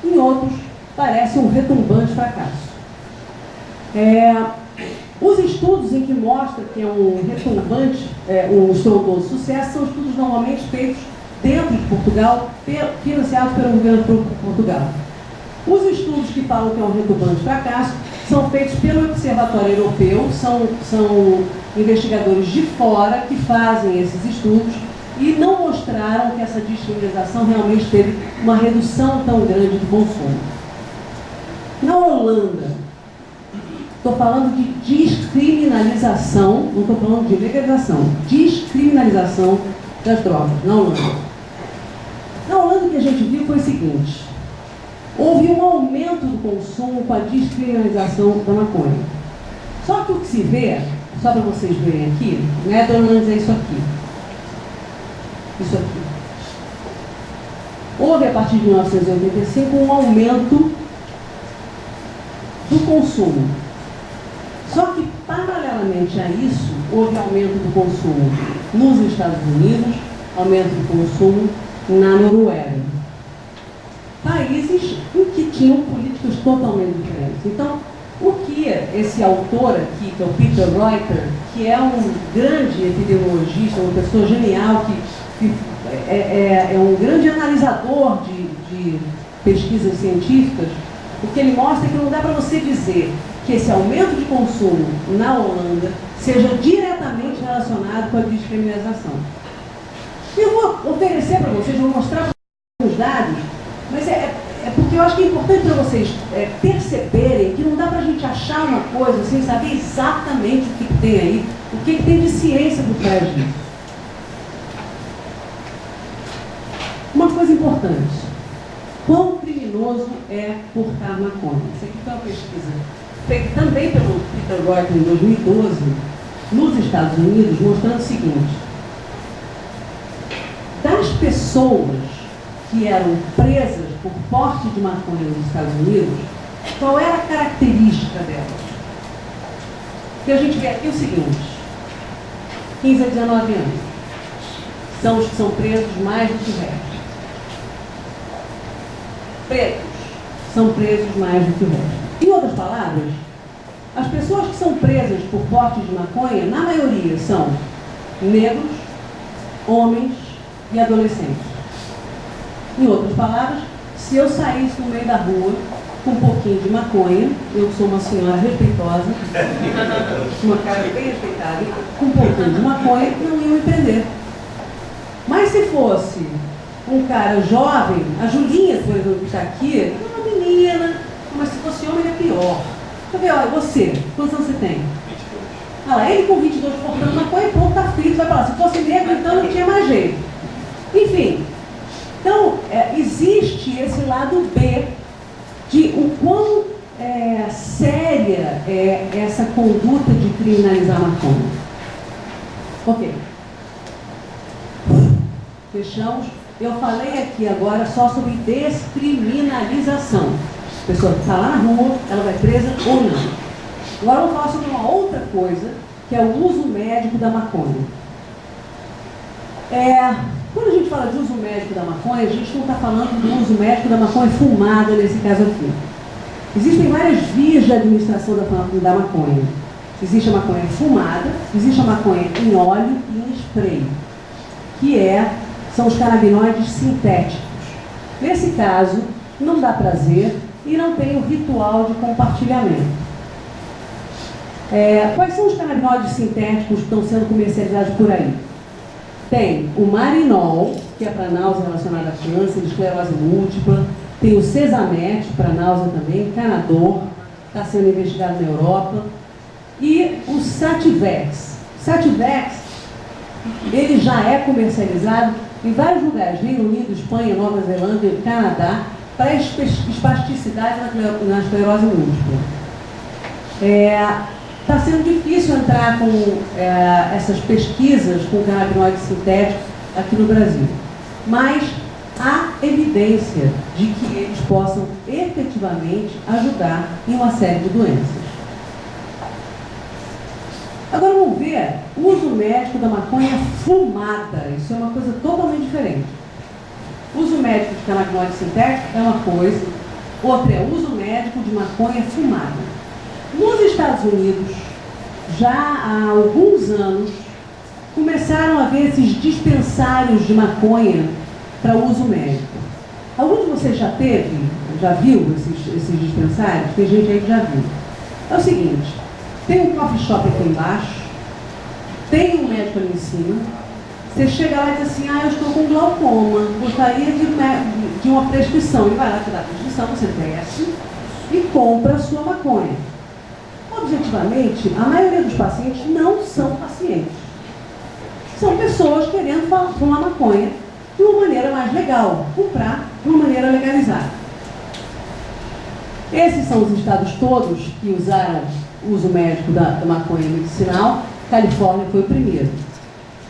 Em outros, parece um retumbante fracasso. Os estudos em que mostra que é um retumbante, um estrondoso sucesso, são estudos normalmente feitos dentro de Portugal, financiados pelo governo de Portugal. Os estudos que falam que é um retumbante fracasso são feitos pelo Observatório Europeu, são investigadores de fora que fazem esses estudos e não mostraram que essa descriminalização realmente teve uma redução tão grande do consumo. Na Holanda, estou falando de descriminalização, não estou falando de legalização, descriminalização das drogas, na Holanda. Na Holanda o que a gente viu foi o seguinte: houve um aumento do consumo com a descriminalização da maconha. Só que o que se vê, só para vocês verem aqui, não é Netherlands, é isso aqui. Isso aqui. Houve, a partir de 1985, um aumento do consumo. Só que, paralelamente a isso, houve aumento do consumo nos Estados Unidos, aumento do consumo na Noruega. Países em que tinham políticas totalmente diferentes. Então, o que esse autor aqui, que é o Peter Reuter, que é um grande epidemiologista, uma pessoa genial, que é um grande analisador de pesquisas científicas, o que ele mostra é que não dá para você dizer que esse aumento de consumo na Holanda seja diretamente relacionado com a descriminalização. Eu vou oferecer para vocês, vou mostrar os dados, mas é porque eu acho que é importante para vocês perceberem que não dá para a gente achar uma coisa sem saber exatamente o que tem aí, o que tem de ciência por trás disso. Uma coisa importante: quão criminoso é portar maconha? Isso aqui foi uma pesquisa feita também pelo Peter Reuter em 2012, nos Estados Unidos, mostrando o seguinte: das pessoas que eram presas por porte de maconha nos Estados Unidos, qual era a característica delas? O que a gente vê aqui é o seguinte: 15 a 19 anos são os que são presos mais do que o resto. Pretos são presos mais do que o resto. Em outras palavras, as pessoas que são presas por porte de maconha, na maioria, são negros, homens e adolescentes. Em outras palavras, se eu saísse no meio da rua com um pouquinho de maconha, eu sou uma senhora respeitosa, uma cara bem respeitada, com um pouquinho de maconha, não iam me prender. Mas se fosse um cara jovem, a Julinha, por exemplo, que está aqui, é uma menina, mas se fosse homem é pior. Deixa eu ver, olha, você, quantos anos você tem? 22. Olha lá, ele com 22 portando maconha, pronto, tá frito, vai pra lá. Se fosse negro, então não tinha mais jeito. Enfim, então, existe esse lado B de o quão séria é essa conduta de criminalizar a maconha. Ok. Fechamos. Eu falei aqui agora só sobre descriminalização. A pessoa que está lá na rua, ela vai presa ou não. Agora eu vou falar sobre uma outra coisa, que é o uso médico da maconha. Quando a gente fala de uso médico da maconha, a gente não está falando do uso médico da maconha fumada, nesse caso aqui. Existem várias vias de administração da maconha. Existe a maconha fumada, existe a maconha em óleo e em spray, que são os canabinoides sintéticos. Nesse caso, não dá prazer e não tem o ritual de compartilhamento. Quais são os canabinoides sintéticos que estão sendo comercializados por aí? tem o Marinol, que é para náusea relacionada a câncer, esclerose múltipla, tem o Cesamet, para náusea também, Canador, está sendo investigado na Europa, e o Sativex. Sativex, ele já é comercializado em vários lugares, Reino Unido, Espanha, Nova Zelândia, Canadá, para espasticidade na esclerose múltipla. Está sendo difícil entrar com essas pesquisas com canabinoides sintéticos aqui no Brasil, mas há evidência de que eles possam efetivamente ajudar em uma série de doenças. Agora vamos ver o uso médico da maconha fumada. Isso é uma coisa totalmente diferente. O uso médico de canabinoides sintéticos é uma coisa, outra é o uso médico de maconha fumada. Nos Estados Unidos, já há alguns anos, começaram a haver esses dispensários de maconha para uso médico. Algum de vocês já viu esses dispensários? Tem gente aí que já viu. É o seguinte, tem um coffee shop aqui embaixo, tem um médico ali em cima, você chega lá e diz assim, eu estou com glaucoma, gostaria de uma prescrição. Ele vai lá te dar a prescrição, você desce e compra a sua maconha. Objetivamente, a maioria dos pacientes não são pacientes. São pessoas querendo fumar maconha de uma maneira mais legal, comprar de uma maneira legalizada. Esses são os estados todos que usaram o uso médico da maconha medicinal. Califórnia foi o primeiro.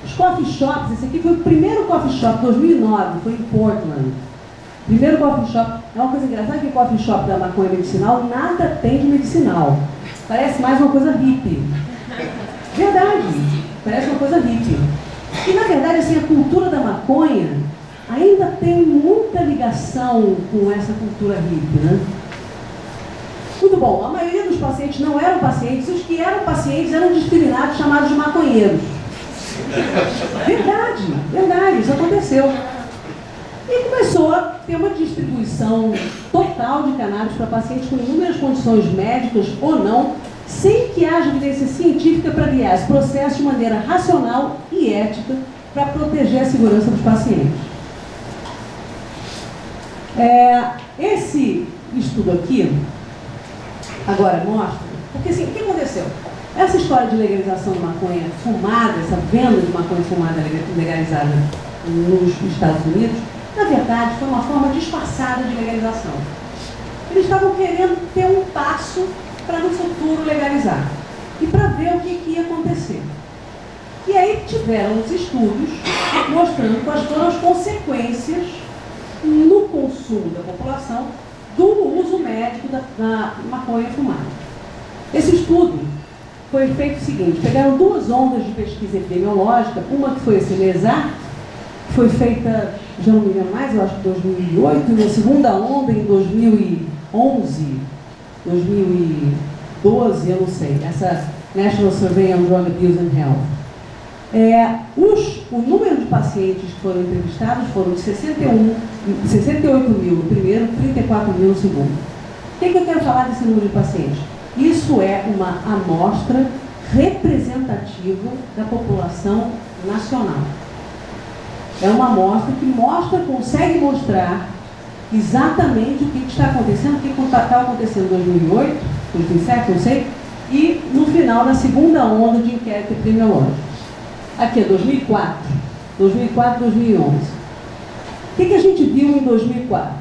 Os coffee shops, esse aqui foi o primeiro coffee shop, 2009, foi em Portland. Primeiro coffee shop, é uma coisa engraçada que o coffee shop da maconha medicinal nada tem de medicinal. Parece mais uma coisa hippie. Verdade, parece uma coisa hippie. E na verdade, assim, a cultura da maconha ainda tem muita ligação com essa cultura hippie, né? Muito bom, a maioria dos pacientes não eram pacientes, os que eram pacientes eram discriminados, chamados de maconheiros. Verdade, isso aconteceu. E começou a ter uma distribuição total de cannabis para pacientes com inúmeras condições médicas ou não, sem que haja evidência científica para guiar esse processo de maneira racional e ética para proteger a segurança dos pacientes. Esse estudo aqui, agora mostra, porque assim, o que aconteceu? Essa história de legalização de maconha fumada, essa venda de maconha fumada legalizada nos Estados Unidos, na verdade, foi uma forma disfarçada de legalização. Eles estavam querendo ter um passo para no futuro legalizar e para ver o que ia acontecer. E aí tiveram os estudos mostrando quais foram as consequências no consumo da população do uso médico da maconha fumada. Esse estudo foi feito o seguinte, pegaram duas ondas de pesquisa epidemiológica, uma que foi a CENESAR, que foi feita, já não me lembro mais, eu acho que em 2008, e a segunda onda em 2011, 2012, eu não sei, essa National Survey on Drug Abuse and Health. O número de pacientes que foram entrevistados foram de 68 mil no primeiro, 34 mil no segundo. O que eu quero falar desse número de pacientes? Isso é uma amostra representativa da população nacional. É uma amostra que consegue mostrar exatamente o que está acontecendo, o que estava acontecendo em 2008, 2007, não sei, e no final da segunda onda de inquérito epidemiológico. Aqui é 2004, 2011. O que a gente viu em 2004?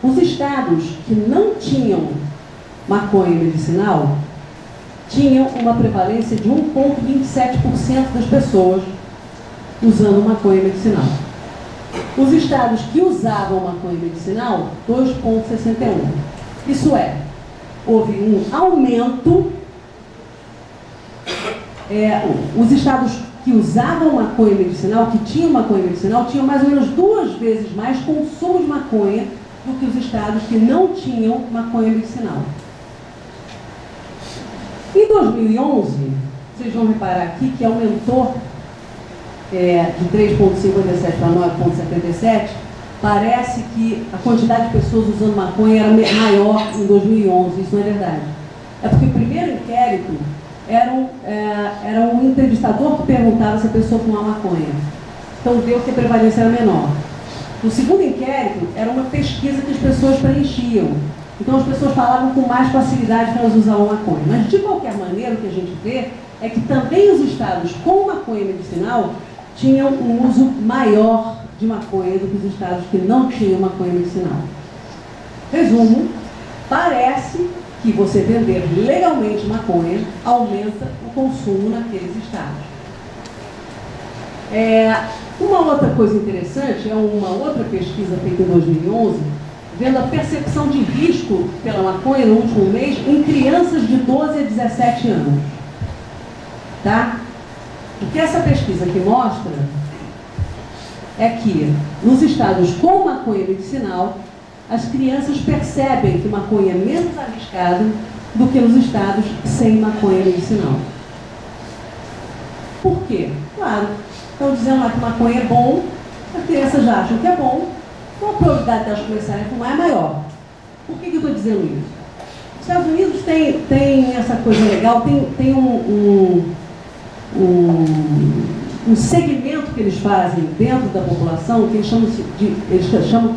Os estados que não tinham maconha medicinal tinham uma prevalência de 1,27% das pessoas usando maconha medicinal. Os estados que usavam maconha medicinal, 2,61%. Isso é, houve um aumento. Os estados que usavam maconha medicinal, que tinham maconha medicinal, tinham mais ou menos 2 vezes mais consumo de maconha do que os estados que não tinham maconha medicinal. Em 2011, vocês vão reparar aqui que aumentou de 3,57 para 9,77. Parece que a quantidade de pessoas usando maconha era maior em 2011. Isso não é verdade. É porque o primeiro inquérito era um entrevistador que perguntava se a pessoa fumava maconha. Então deu que a prevalência era menor. No segundo inquérito, era uma pesquisa que as pessoas preenchiam. Então as pessoas falavam com mais facilidade que elas usavam maconha. Mas de qualquer maneira, o que a gente vê é que também os estados com maconha medicinal tinham um uso maior de maconha do que os estados que não tinham maconha medicinal. Resumo, parece que você vender legalmente maconha aumenta o consumo naqueles estados. Uma outra coisa interessante é uma outra pesquisa feita em 2011, vendo a percepção de risco pela maconha no último mês em crianças de 12 a 17 anos. Tá? O que essa pesquisa aqui mostra é que nos estados com maconha medicinal, as crianças percebem que maconha é menos arriscada do que nos estados sem maconha medicinal. Por quê? Claro, estão dizendo lá que maconha é bom, as crianças já acham que é bom, então a probabilidade de elas começarem a fumar é maior. Por que eu estou dizendo isso? Os Estados Unidos tem essa coisa legal, tem um segmento que eles fazem dentro da população, que eles chamam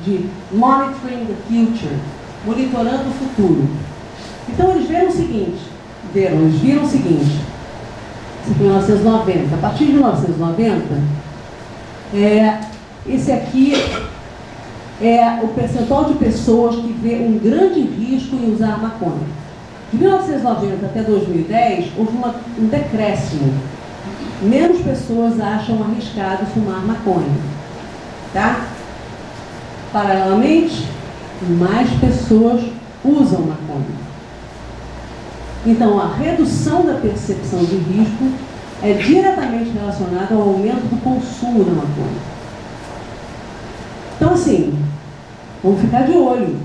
de monitoring the future, monitorando o futuro. Então eles viram o seguinte, isso aqui em 1990, a partir de 1990, esse aqui é o percentual de pessoas que vê um grande risco em usar maconha. De 1990 até 2010, houve um decréscimo. Menos pessoas acham arriscado fumar maconha. Tá? Paralelamente, mais pessoas usam maconha. Então, a redução da percepção de risco é diretamente relacionada ao aumento do consumo da maconha. Então, assim, vamos ficar de olho,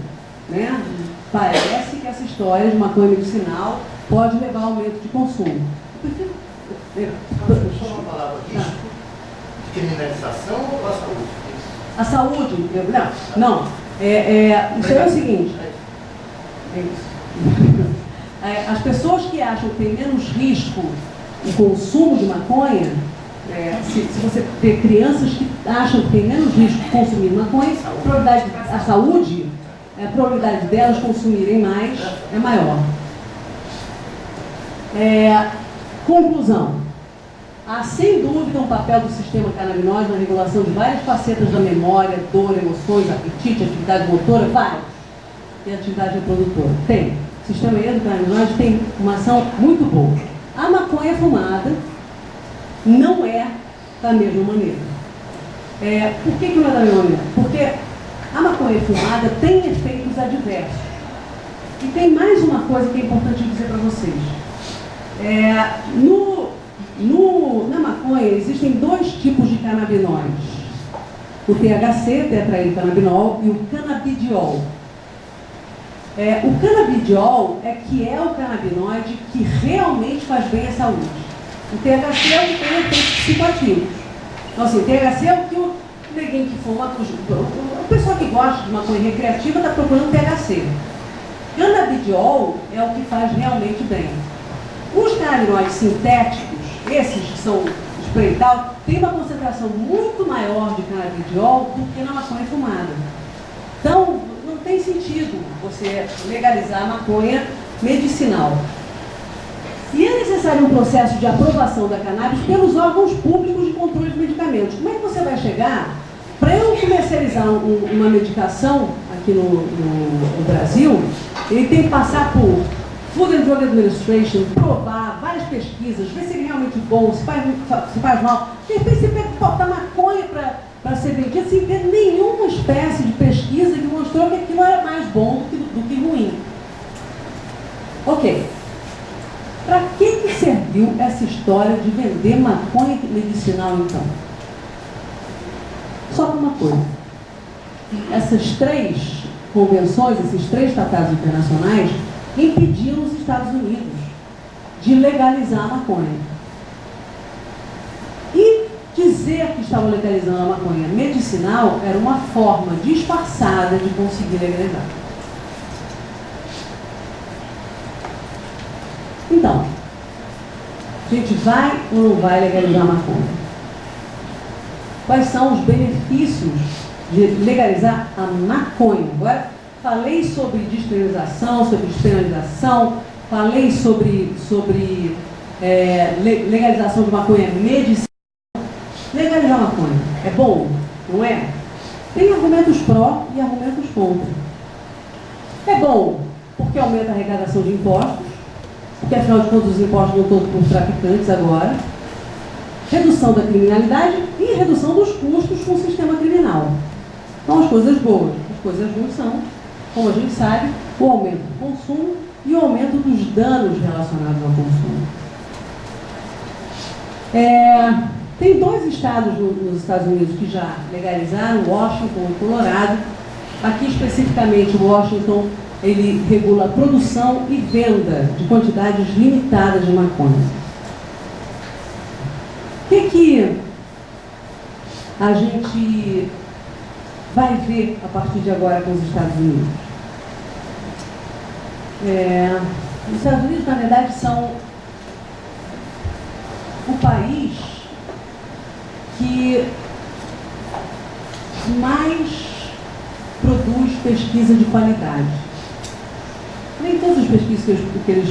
né? Parece que essa história de maconha medicinal pode levar ao aumento de consumo. Só uma palavra aqui. De criminalização ou a saúde? A saúde? Não. Isso é o seguinte. É isso. As pessoas que acham que tem menos risco o consumo de maconha, se você vê crianças que acham que tem menos risco de consumir maconha, a saúde, a probabilidade delas consumirem mais é maior. Conclusão. Há sem dúvida um papel do sistema canabinoide na regulação de várias facetas da memória, dor, emoções, apetite, atividade motora, várias. E atividade reprodutora. Tem. O sistema endocannabinoide tem uma ação muito boa. A maconha fumada não é da mesma maneira. Por que não é da mesma maneira? Porque a maconha fumada tem efeitos adversos. E tem mais uma coisa que é importante dizer para vocês. Na maconha existem dois tipos de canabinoides. O THC, tetraidrocannabinol, e o canabidiol. O canabidiol é o canabinoide que realmente faz bem à saúde. O THC é o que tem efeitos psicoativos. Então, assim, o THC é o que o neguinho que fuma, o pessoal que gosta de maconha recreativa está procurando THC. Canabidiol é o que faz realmente bem. Os canabinoides sintéticos, esses que são spray e tal, tem uma concentração muito maior de canabidiol do que na maconha fumada. Então, não tem sentido você legalizar a maconha medicinal. E é necessário um processo de aprovação da cannabis pelos órgãos públicos de controle de medicamentos. Como é que você vai chegar? Para eu comercializar uma medicação aqui no Brasil, ele tem que passar por Food and Drug Administration, provar várias pesquisas, ver se ele é realmente bom, se faz mal. De repente você pega da maconha para ser vendido sem ter nenhuma espécie de pesquisa que mostrou que aquilo era mais bom do que ruim. Ok. Para que serviu essa história de vender maconha medicinal, então? Só para uma coisa. Essas três convenções, esses três tratados internacionais, impediram os Estados Unidos de legalizar a maconha. E dizer que estavam legalizando a maconha medicinal era uma forma disfarçada de conseguir legalizar. Então, A gente vai ou não vai legalizar a maconha? Quais são os benefícios de legalizar a maconha? Agora, falei sobre despenalização, sobre despenalização, falei sobre legalização de maconha medicinal. Legalizar a maconha é bom, não é? Tem argumentos pró e argumentos contra. É bom porque aumenta a arrecadação de impostos, porque afinal de contas os impostos não estão por traficantes agora. Redução da criminalidade e redução dos custos com o sistema criminal. Então, as coisas boas. As coisas ruins são, como a gente sabe, o aumento do consumo e o aumento dos danos relacionados ao consumo. Tem 2 estados nos Estados Unidos que já legalizaram, Washington e Colorado. Aqui, especificamente, Washington, ele regula a produção e venda de quantidades limitadas de maconha. O que a gente vai ver a partir de agora com os Estados Unidos? Os Estados Unidos, na verdade, são o país que mais produz pesquisa de qualidade. Nem todas as pesquisas que eles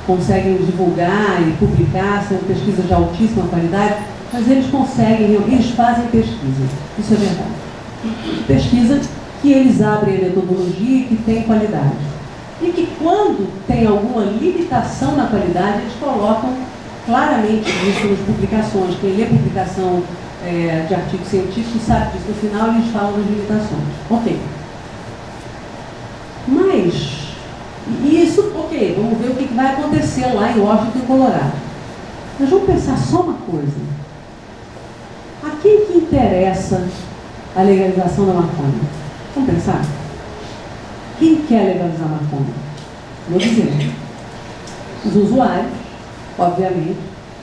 conseguem divulgar e publicar são pesquisas de altíssima qualidade, mas eles fazem pesquisa. Isso é verdade. Pesquisa que eles abrem a metodologia e que tem qualidade. E que quando tem alguma limitação na qualidade, eles colocam claramente isso nas publicações. Quem lê publicação de artigo científico sabe disso. No final eles falam das limitações. Ok. Mas isso, ok, vamos ver o que vai acontecer lá em Washington e Colorado. Mas vamos pensar só uma coisa. A quem que interessa a legalização da maconha? Vamos pensar? Quem quer legalizar a maconha? Vou dizer. Os usuários, obviamente,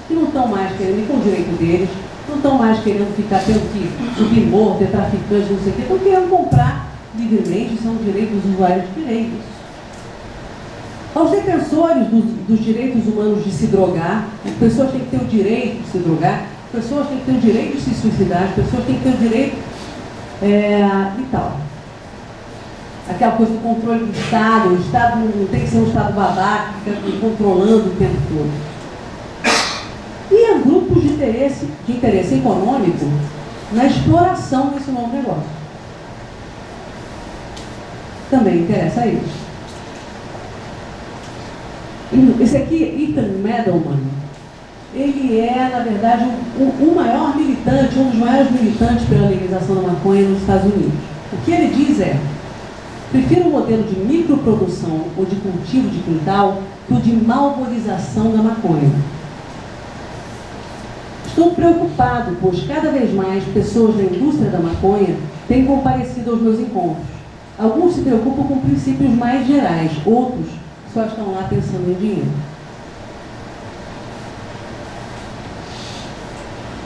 que não estão mais querendo ir com o direito deles, não estão mais querendo ficar tendo que subir morro, ter traficantes, não sei o quê, estão querendo comprar livremente, são direitos dos usuários de direitos. Aos defensores dos direitos humanos de se drogar, as pessoas têm que ter o direito de se drogar, as pessoas têm que ter o direito de se suicidar, as pessoas têm que ter o direito e tal. Aquela coisa do controle do Estado, o Estado não tem que ser um Estado babaca, que fica controlando o tempo todo. E há grupos de interesse econômico na exploração desse novo negócio. Também interessa a eles. Esse aqui, Ethan Medelman, ele é, na verdade, o maior militante, um dos maiores militantes pela legalização da maconha nos Estados Unidos. O que ele diz é: prefiro o modelo de microprodução ou de cultivo de quintal que o de malborização da maconha. Estou preocupado, pois cada vez mais pessoas da indústria da maconha têm comparecido aos meus encontros. Alguns se preocupam com princípios mais gerais, outros só estão lá pensando em dinheiro.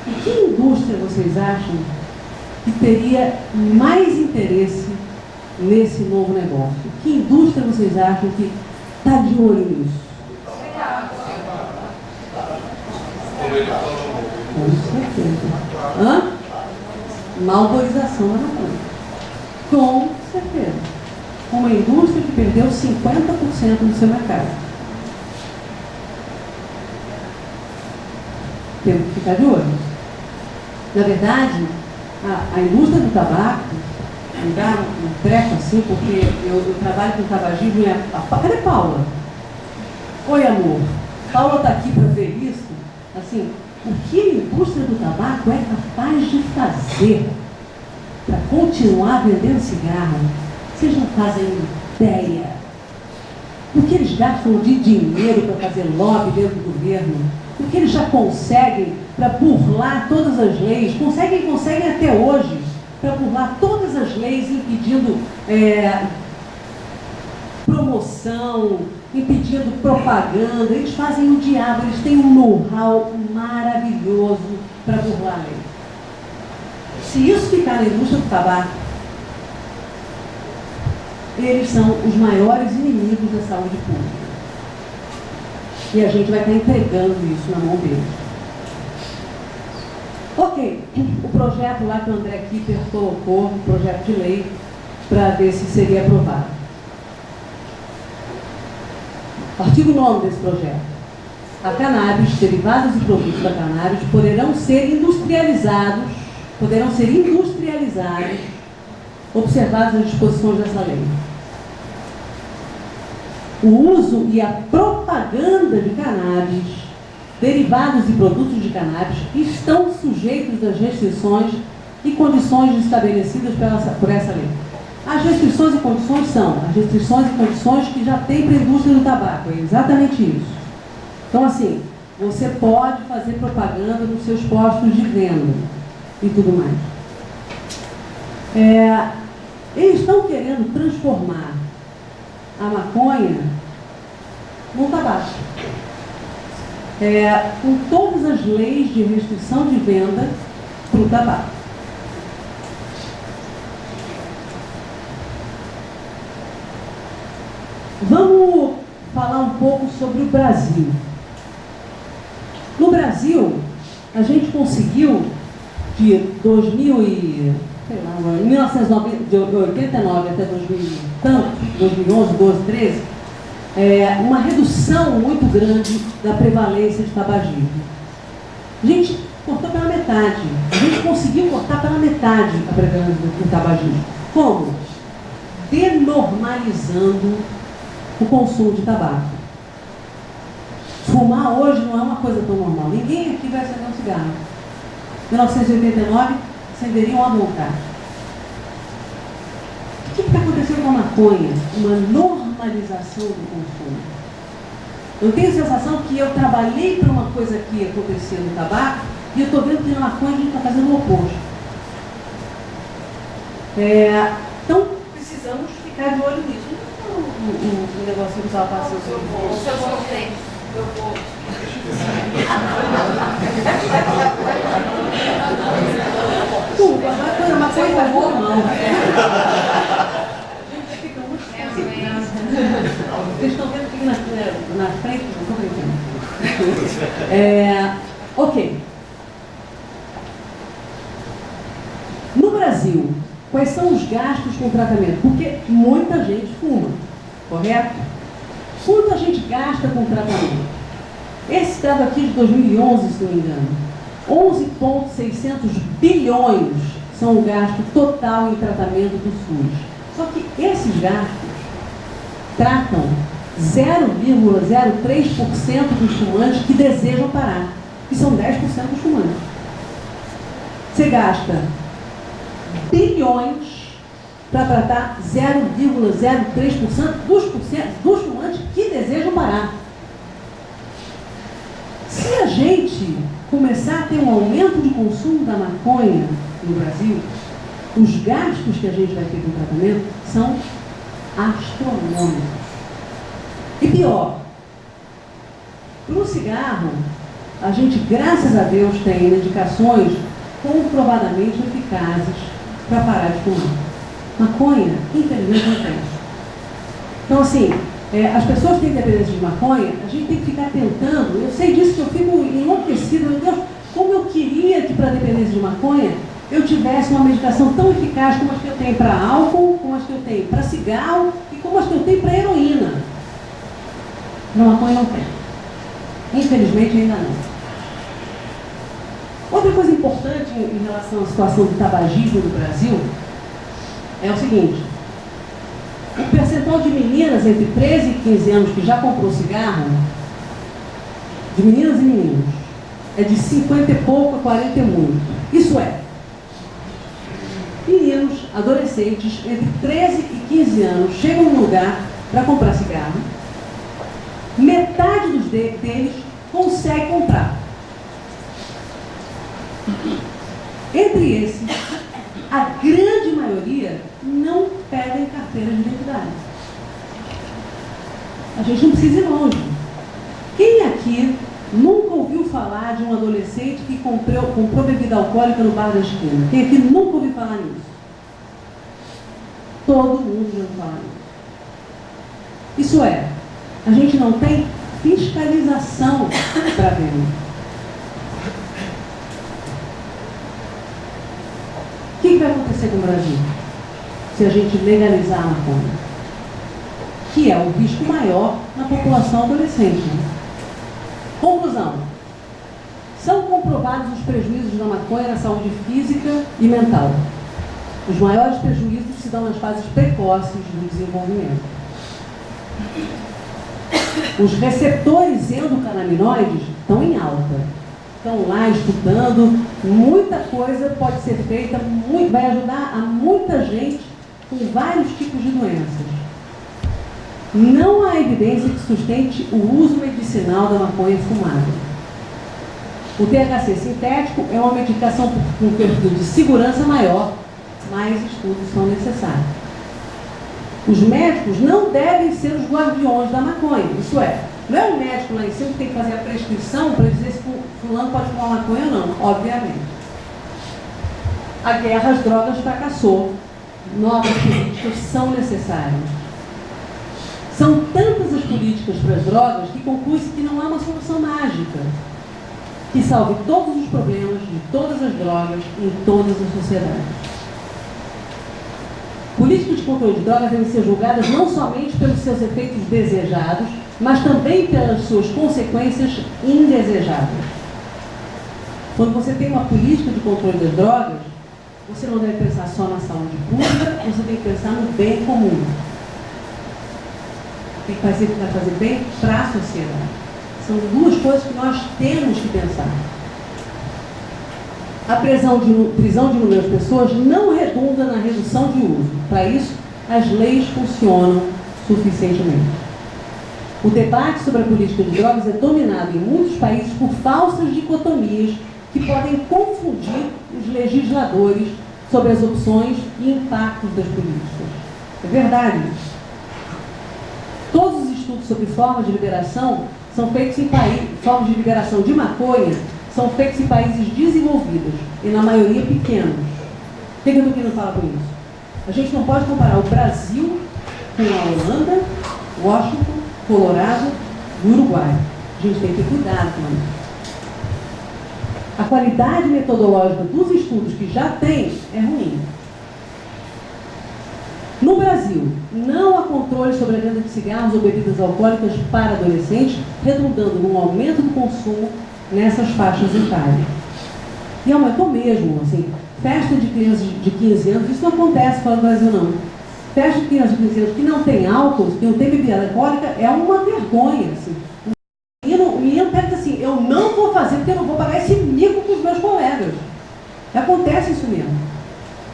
E que indústria vocês acham que teria mais interesse nesse novo negócio? Que indústria vocês acham que está de olho nisso? Com certeza. Malborização da maconha. Com certeza. Uma indústria que perdeu 50% do seu mercado. Temos que ficar de olho. Na verdade, a indústria do tabaco me dá um treco assim, porque eu trabalho com tabagismo e cadê Paula? Oi, amor. Paula está aqui para ver isso. Assim, o que a indústria do tabaco é capaz de fazer para continuar vendendo cigarro, vocês não fazem ideia. O que eles gastam de dinheiro para fazer lobby dentro do governo, o que eles já conseguem para burlar todas as leis, conseguem até hoje, para burlar todas as leis impedindo promoção, impedindo propaganda. Eles fazem o diabo, eles têm um know-how maravilhoso para burlar a lei. Se isso ficar na indústria do tabaco, eles são os maiores inimigos da saúde pública. E a gente vai estar entregando isso na mão deles. Ok, o projeto lá que o André Kipper colocou, um projeto de lei, para ver se seria aprovado. Artigo 9º desse projeto. A cannabis, derivados e produtos da cannabis poderão ser industrializados, observadas as disposições dessa lei. O uso e a propaganda de cannabis, derivados e produtos de cannabis, estão sujeitos às restrições e condições estabelecidas por essa lei. As restrições e condições são as restrições e condições que já tem para a indústria do tabaco, é exatamente isso. Então, assim, você pode fazer propaganda nos seus postos de venda e tudo mais. Eles estão querendo transformar a maconha num tabaco. Com todas as leis de restrição de venda para o tabaco. Vamos falar um pouco sobre o Brasil. No Brasil, a gente conseguiu, de 1989 até 2011, 12, 13, uma redução muito grande da prevalência de tabagismo. A gente cortou pela metade. A gente conseguiu cortar pela metade a prevalência do tabagismo. Como? Denormalizando o consumo de tabaco. Fumar hoje não é uma coisa tão normal. Ninguém aqui vai acender um cigarro. Em 1989, acenderiam à vontade. O que está acontecendo com a maconha? Uma normalização do consumo. Eu tenho a sensação que eu trabalhei para uma coisa que ia acontecer no tabaco e eu estou vendo que na maconha a gente está fazendo o oposto. Então, precisamos ficar de olho nisso. O negócio que estava passando. Eu vou. Desculpa, uma coisa faz boa não. Vocês estão vendo aqui na frente? Não estou brincando. Ok. No Brasil, quais são os gastos com tratamento? Porque muita gente fuma, correto? Quanto a gente gasta com tratamento? Esse dado aqui de 2011, se não me engano, 11,600 bilhões são o gasto total em tratamento do SUS. Só que esses gastos tratam 0,03% dos fumantes que desejam parar, que são 10% dos fumantes. Você gasta bilhões para tratar 0,03% dos fumantes que desejam parar. Se a gente começar a ter um aumento de consumo da maconha no Brasil, os gastos que a gente vai ter com o tratamento são astronômicos. E pior, no cigarro, a gente, graças a Deus, tem medicações comprovadamente eficazes para parar de fumar. Maconha, infelizmente, não tem. Então, assim, as pessoas que têm dependência de maconha, a gente tem que ficar tentando. Eu sei disso, que eu fico enlouquecido. Meu Deus, como eu queria que para dependência de maconha eu tivesse uma medicação tão eficaz como as que eu tenho para álcool, como as que eu tenho para cigarro e como as que eu tenho para heroína. Na maconha não tem. Infelizmente, ainda não. Outra coisa importante em relação à situação do tabagismo no Brasil é o seguinte: o percentual de meninas entre 13 e 15 anos que já comprou cigarro, de meninas e meninos, é de 50 e pouco a 40 e muito. Isso é, meninos, adolescentes, entre 13 e 15 anos, chegam num lugar para comprar cigarro, metade deles consegue comprar. Entre esses, a grande maioria não pedem carteira de identidade. A gente não precisa ir longe. Quem aqui nunca ouviu falar de um adolescente que comprou bebida alcoólica no bar da esquina? Quem aqui nunca ouviu falar nisso? Todo mundo já ouviu falar nisso. Isso é, a gente não tem fiscalização para a venda. O que vai acontecer com o Brasil se a gente legalizar a maconha? Que é o risco maior na população adolescente. Né? Conclusão. São comprovados os prejuízos da maconha na saúde física e mental. Os maiores prejuízos se dão nas fases precoces do desenvolvimento. Os receptores endocannabinoides estão em alta. Estão lá estudando, muita coisa pode ser feita, vai ajudar a muita gente com vários tipos de doenças. Não há evidência que sustente o uso medicinal da maconha fumada. O THC sintético é uma medicação com um perfil de segurança maior, mais estudos são necessários. Os médicos não devem ser os guardiões da maconha, isso é, não é o médico lá em cima que tem que fazer a prescrição para dizer se fulano pode fumar maconha ou não, obviamente. A guerra às drogas fracassou, novas políticas são necessárias. São tantas as políticas para as drogas que conclui-se que não há uma solução mágica que salve todos os problemas de todas as drogas em todas as sociedades. Políticas de controle de drogas devem ser julgadas não somente pelos seus efeitos desejados, mas também pelas suas consequências indesejáveis. Quando você tem uma política de controle das drogas, você não deve pensar só na saúde pública, você tem que pensar no bem comum. Tem que fazer bem para a sociedade. São duas coisas que nós temos que pensar. A prisão de inúmeras pessoas não redunda na redução de uso. Para isso, as leis funcionam suficientemente. O debate sobre a política de drogas é dominado em muitos países por falsas dicotomias que podem confundir os legisladores sobre as opções e impactos das políticas. É verdade isso. Todos os estudos sobre formas de liberação são feitos em formas de liberação de maconha são feitos em países desenvolvidos e, na maioria, pequenos. O que eu estou querendo falar com isso? A gente não pode comparar o Brasil com a Holanda, Washington, Colorado e Uruguai. A gente tem que ter cuidado com isso. A qualidade metodológica dos estudos que já tem é ruim. No Brasil, não há controle sobre a venda de cigarros ou bebidas alcoólicas para adolescentes, redundando num aumento do consumo nessas faixas etárias. E aumentou mesmo, assim, festa de crianças de 15 anos, isso não acontece fora do Brasil, não. Festa de crianças de 15 anos que não tem álcool, que não tem bebida alcoólica, é uma vergonha, assim. O menino pede assim, eu não vou fazer porque eu não vou pagar esse mico com os meus colegas. Acontece isso mesmo.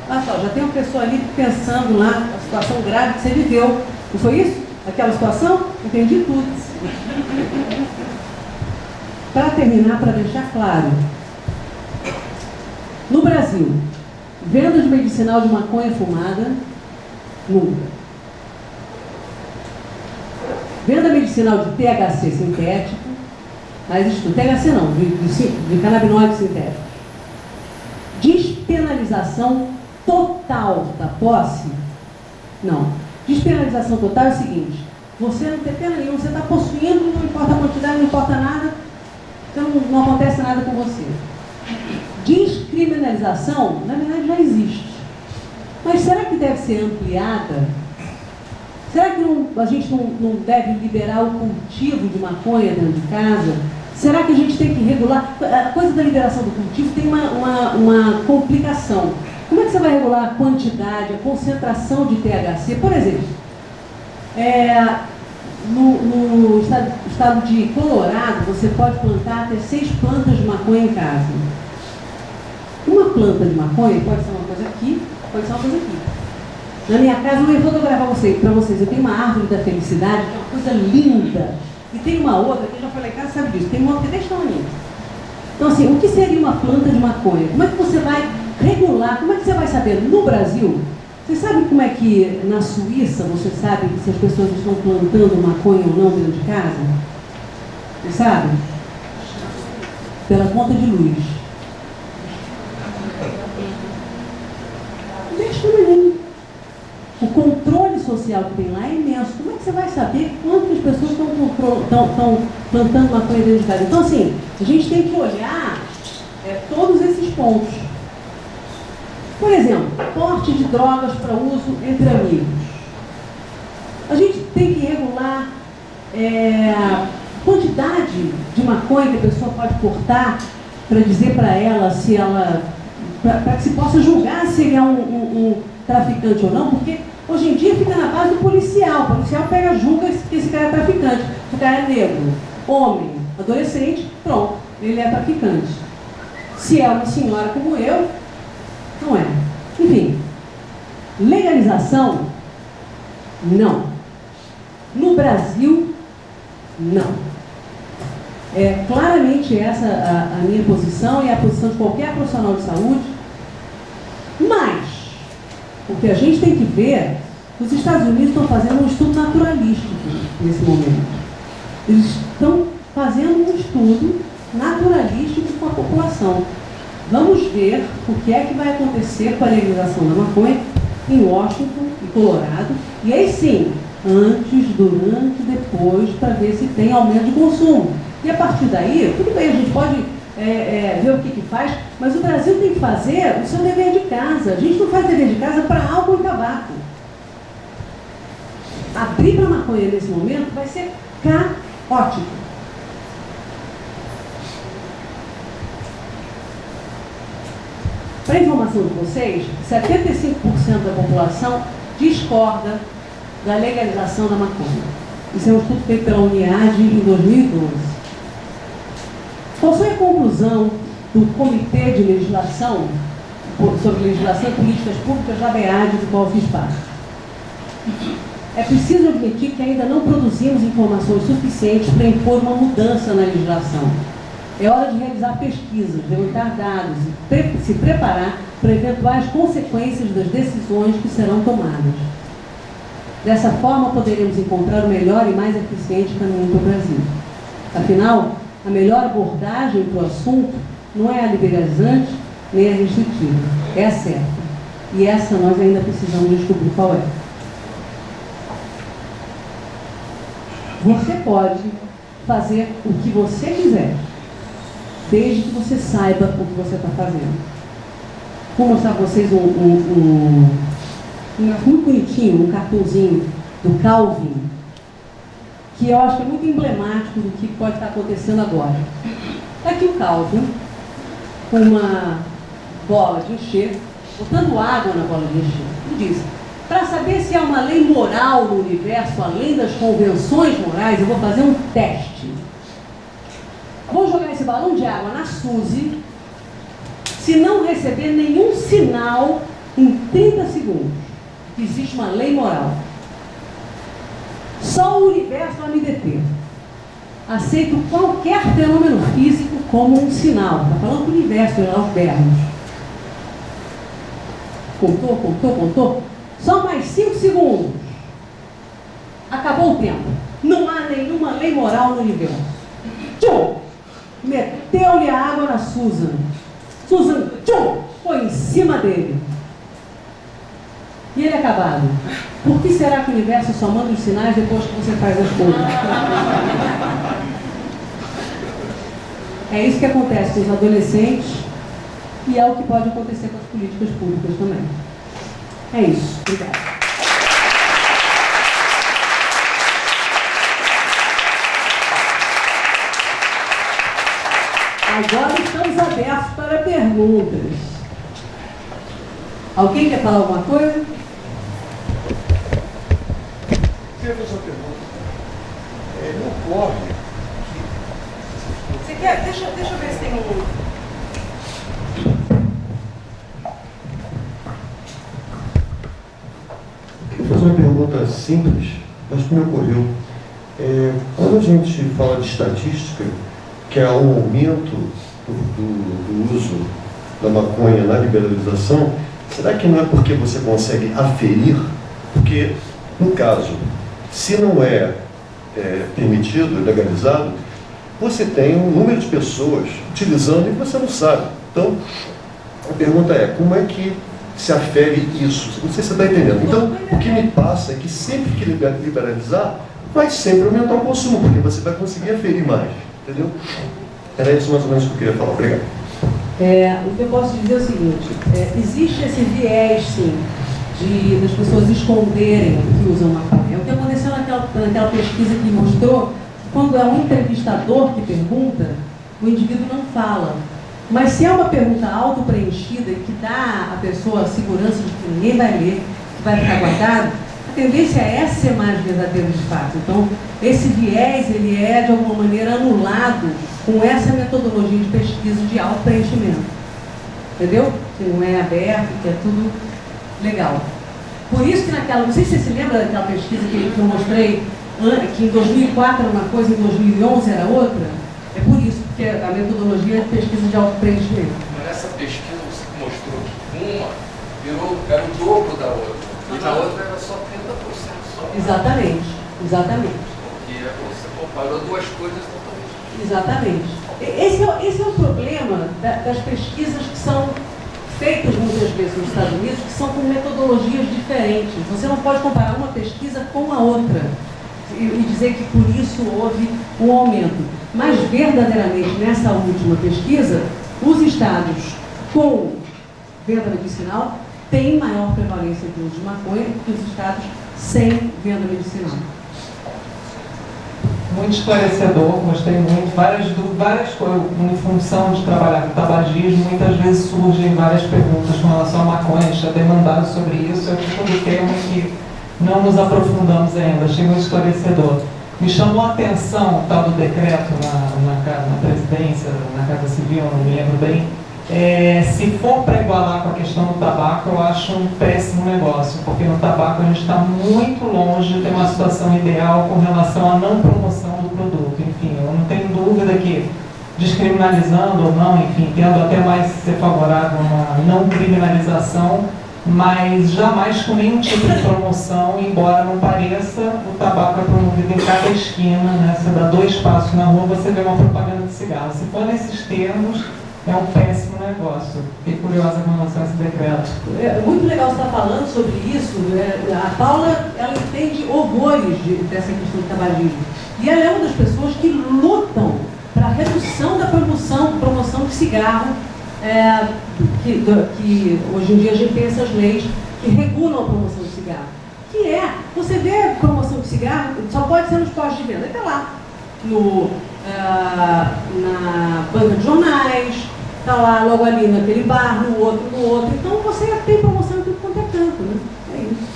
Olha só, já tem uma pessoa ali pensando lá, a situação grave que você viveu. Não foi isso? Aquela situação? Entendi tudo. Para terminar, para deixar claro, no Brasil, venda de medicinal de maconha fumada, nunca. Venda medicinal de THC sintético, mas isso, THC não, de canabinoides sintéticos. Despenalização total da posse? Não. Despenalização total é o seguinte, você não tem pena nenhuma, você está possuindo, não importa a quantidade, não importa nada, então não acontece nada com você. Descriminalização, na verdade, já existe. Mas será que deve ser ampliada? Será que a gente não deve liberar o cultivo de maconha dentro de casa? Será que a gente tem que regular? A coisa da liberação do cultivo tem uma complicação. Como é que você vai regular a quantidade, a concentração de THC? Por exemplo, no estado de Colorado, você pode plantar até 6 plantas de maconha em casa. Uma planta de maconha pode ser uma coisa aqui, pode ser uma coisa aqui. Na minha casa, eu vou fotografar para vocês. Eu tenho uma árvore da felicidade, que é uma coisa linda. E tem uma outra, que eu já falei, cara, sabe disso, tem uma outra que é desse tamanho. Então, assim, o que seria uma planta de maconha? Como é que você vai regular? Como é que você vai saber? No Brasil, você sabe como é que na Suíça você sabe se as pessoas estão plantando maconha ou não dentro de casa? Você sabe? Pela conta de luz. Deixa eu ver. O controle social que tem lá é imenso. Como é que você vai saber quantas pessoas estão plantando maconha dentro de casa. Então, assim, a gente tem que olhar todos esses pontos. Por exemplo, porte de drogas para uso entre amigos. A gente tem que regular a quantidade de maconha que a pessoa pode portar para dizer para ela se ela... para que se possa julgar se ele é um traficante ou não, porque hoje em dia fica na base do policial. O policial pega, julga que esse cara é traficante. Se o cara é negro, homem, adolescente, pronto, ele é traficante. Se é uma senhora como eu, não é. Enfim, legalização, não. No Brasil, não. É claramente essa a minha posição e a posição de qualquer profissional de saúde. Mas, o que a gente tem que ver, os Estados Unidos estão fazendo um estudo naturalístico nesse momento. Eles estão fazendo um estudo naturalístico com a população. Vamos ver o que é que vai acontecer com a legalização da maconha em Washington e Colorado. E aí sim, antes, durante, depois, para ver se tem aumento de consumo. E a partir daí, tudo bem, a gente pode ver o que faz, mas o Brasil tem que fazer o seu dever de casa. A gente não faz dever de casa para álcool e tabaco. Abrir para maconha nesse momento vai ser caótico. Para a informação de vocês, 75% da população discorda da legalização da maconha. Isso é um estudo feito pela UNIAD em 2012. Qual foi a conclusão do Comitê de Legislação sobre Legislação e Políticas Públicas da BEAD, do qual fiz parte? É preciso admitir que ainda não produzimos informações suficientes para impor uma mudança na legislação. É hora de realizar pesquisas, levantar dados e se preparar para eventuais consequências das decisões que serão tomadas. Dessa forma, poderemos encontrar o melhor e mais eficiente caminho para o Brasil. Afinal, a melhor abordagem para o assunto não é a liberalizante nem a restritiva, é a certa. E essa nós ainda precisamos descobrir qual é. Você pode fazer o que você quiser, desde que você saiba o que você está fazendo. Vou mostrar para vocês muito bonitinho, um cartãozinho do Calvin, que eu acho que é muito emblemático do que pode estar acontecendo agora. Está aqui o Calvin, com uma bola de encher, botando água na bola de encher. Ele diz: para saber se há uma lei moral no universo, além das convenções morais, eu vou fazer um teste. Vou jogar esse balão de água na Suzy, se não receber nenhum sinal em 30 segundos, que existe uma lei moral. Só o universo vai me deter. Aceito qualquer fenômeno físico como um sinal. Está falando do universo, aos berros. Contou? Só mais 5 segundos. Acabou o tempo. Não há nenhuma lei moral no universo. Tchum! Meteu-lhe a água na Susan. Susan, tchum! Foi em cima dele. E ele é acabado. Por que será que o universo só manda os sinais depois que você faz as coisas? É isso que acontece com os adolescentes e é o que pode acontecer com as políticas públicas também. É isso. Obrigada. Agora estamos abertos para perguntas. Alguém quer falar alguma coisa? Eu queria fazer uma pergunta. Não ocorre Você quer? Deixa eu ver se tem um... Eu vou fazer uma pergunta simples, mas que me ocorreu. Quando a gente fala de estatística, que há um aumento do uso da maconha na liberalização, será que não é porque você consegue aferir? Porque, no caso, se não é permitido, legalizado, você tem um número de pessoas utilizando e você não sabe. Então, a pergunta é, como é que se afere isso? Não sei se você está entendendo. Então, o que me passa é que sempre que liberalizar, vai sempre aumentar o consumo, porque você vai conseguir aferir mais, entendeu? Era isso mais ou menos que eu queria falar. Obrigado. O que eu posso dizer é o seguinte, existe esse viés, sim, das pessoas esconderem que usam maconha. O que aconteceu naquela pesquisa que mostrou, quando é um entrevistador que pergunta, o indivíduo não fala. Mas se é uma pergunta auto-preenchida que dá à pessoa a segurança de que ninguém vai ler, que vai ficar guardado, a tendência é ser mais verdadeiro de fato. Então, esse viés, ele é, de alguma maneira, anulado com essa metodologia de pesquisa de auto-preenchimento. Entendeu? Que não é aberto, que é tudo legal. Por isso que não sei se você se lembra daquela pesquisa que eu mostrei, que em 2004 era uma coisa, em 2011 era outra? É por isso, porque a metodologia é pesquisa de auto-preenchimento. Mas nessa pesquisa você mostrou que uma era o dobro da outra, e na outra era só 30% só. Exatamente. Porque você comparou duas coisas totalmente. Exatamente. Esse é o problema das pesquisas que são feitas muitas vezes nos Estados Unidos, que são com metodologias diferentes. Você não pode comparar uma pesquisa com a outra e dizer que por isso houve um aumento. Mas, verdadeiramente, nessa última pesquisa, os estados com venda medicinal têm maior prevalência de uso de maconha que os estados sem venda medicinal. Muito esclarecedor, gostei muito. Várias coisas, em função de trabalhar com tabagismo, muitas vezes surgem várias perguntas com relação à maconha. A gente já tem mandado sobre isso, é o tipo de tema que não nos aprofundamos ainda, achei muito esclarecedor. Me chamou a atenção o tal do decreto na presidência, na Casa Civil, não me lembro bem. Se for para igualar com a questão do tabaco, eu acho um péssimo negócio, porque no tabaco a gente está muito longe de ter uma situação ideal com relação à não promoção do produto. Enfim, eu não tenho dúvida que descriminalizando ou não, enfim, tendo até mais ser favorável a uma não criminalização, mas jamais com nenhum tipo de promoção, embora não pareça, o tabaco é promovido em cada esquina, né? Você dá 2 passos na rua, você vê uma propaganda de cigarro. Se for nesses termos, é um péssimo negócio. Fiquei curiosa com relação a esse decreto. É muito legal você estar falando sobre isso. A Paula, ela entende horrores dessa questão do tabagismo. E ela é uma das pessoas que lutam para a redução da promoção de cigarro, que hoje em dia a gente tem essas leis que regulam a promoção de cigarro. Que você vê promoção de cigarro, só pode ser nos postos de venda. Está lá, na banca de jornais, está lá logo ali naquele bar, no outro. Então você tem promoção em tudo quanto é canto, né? É isso.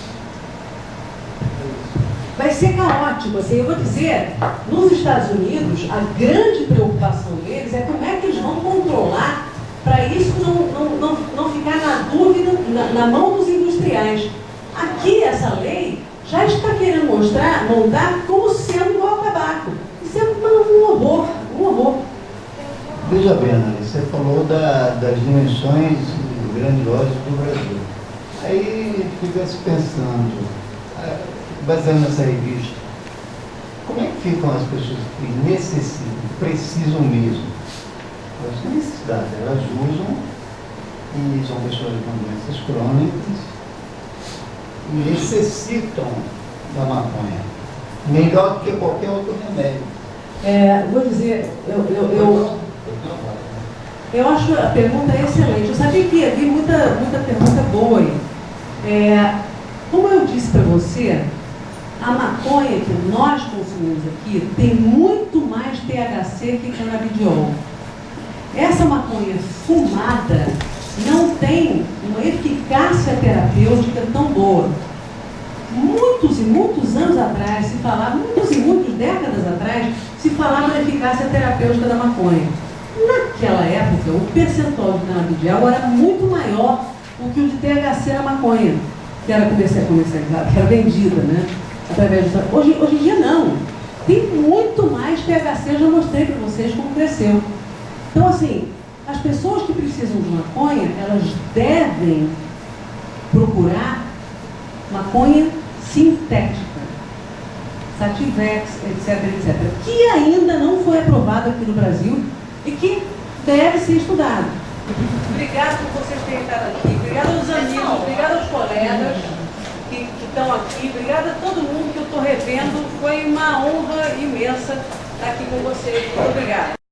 Vai ser caótico, assim, eu vou dizer, nos Estados Unidos, a grande preocupação deles é como é que eles vão controlar para isso não ficar na dúvida, na mão dos industriais. Aqui, essa lei já está querendo montar como sendo igual ao tabaco. Isso é um horror. Veja bem, Ana, você falou das dimensões grandiosas do Brasil. Aí fica se pensando, baseado nessa revista, como é que ficam as pessoas que necessitam, precisam mesmo? Elas têm necessidade, elas usam e são pessoas com doenças crônicas e necessitam da maconha, melhor do que qualquer outro remédio. Vou dizer, eu acho a pergunta excelente. Eu sabia que havia muita pergunta boa aí. Como eu disse para você, a maconha que nós consumimos aqui tem muito mais THC que canabidiol. Essa maconha fumada não tem uma eficácia terapêutica tão boa. Muitos e muitos anos atrás se falava, muitas décadas atrás, se falava da eficácia terapêutica da maconha. Naquela época, o percentual de canabidiol era muito maior do que o de THC na maconha, que era comercializada, que era vendida, né? Através de... Hoje em dia não. Tem muito mais THC, eu já mostrei para vocês como cresceu. Então, assim, as pessoas que precisam de maconha, elas devem procurar maconha sintética, Sativex, etc., que ainda não foi aprovado aqui no Brasil e que deve ser estudado. Obrigada por vocês terem estado aqui, obrigada aos amigos, obrigada aos colegas que estão aqui, obrigada a todo mundo que eu estou revendo. Foi uma honra imensa estar aqui com vocês. Muito obrigada.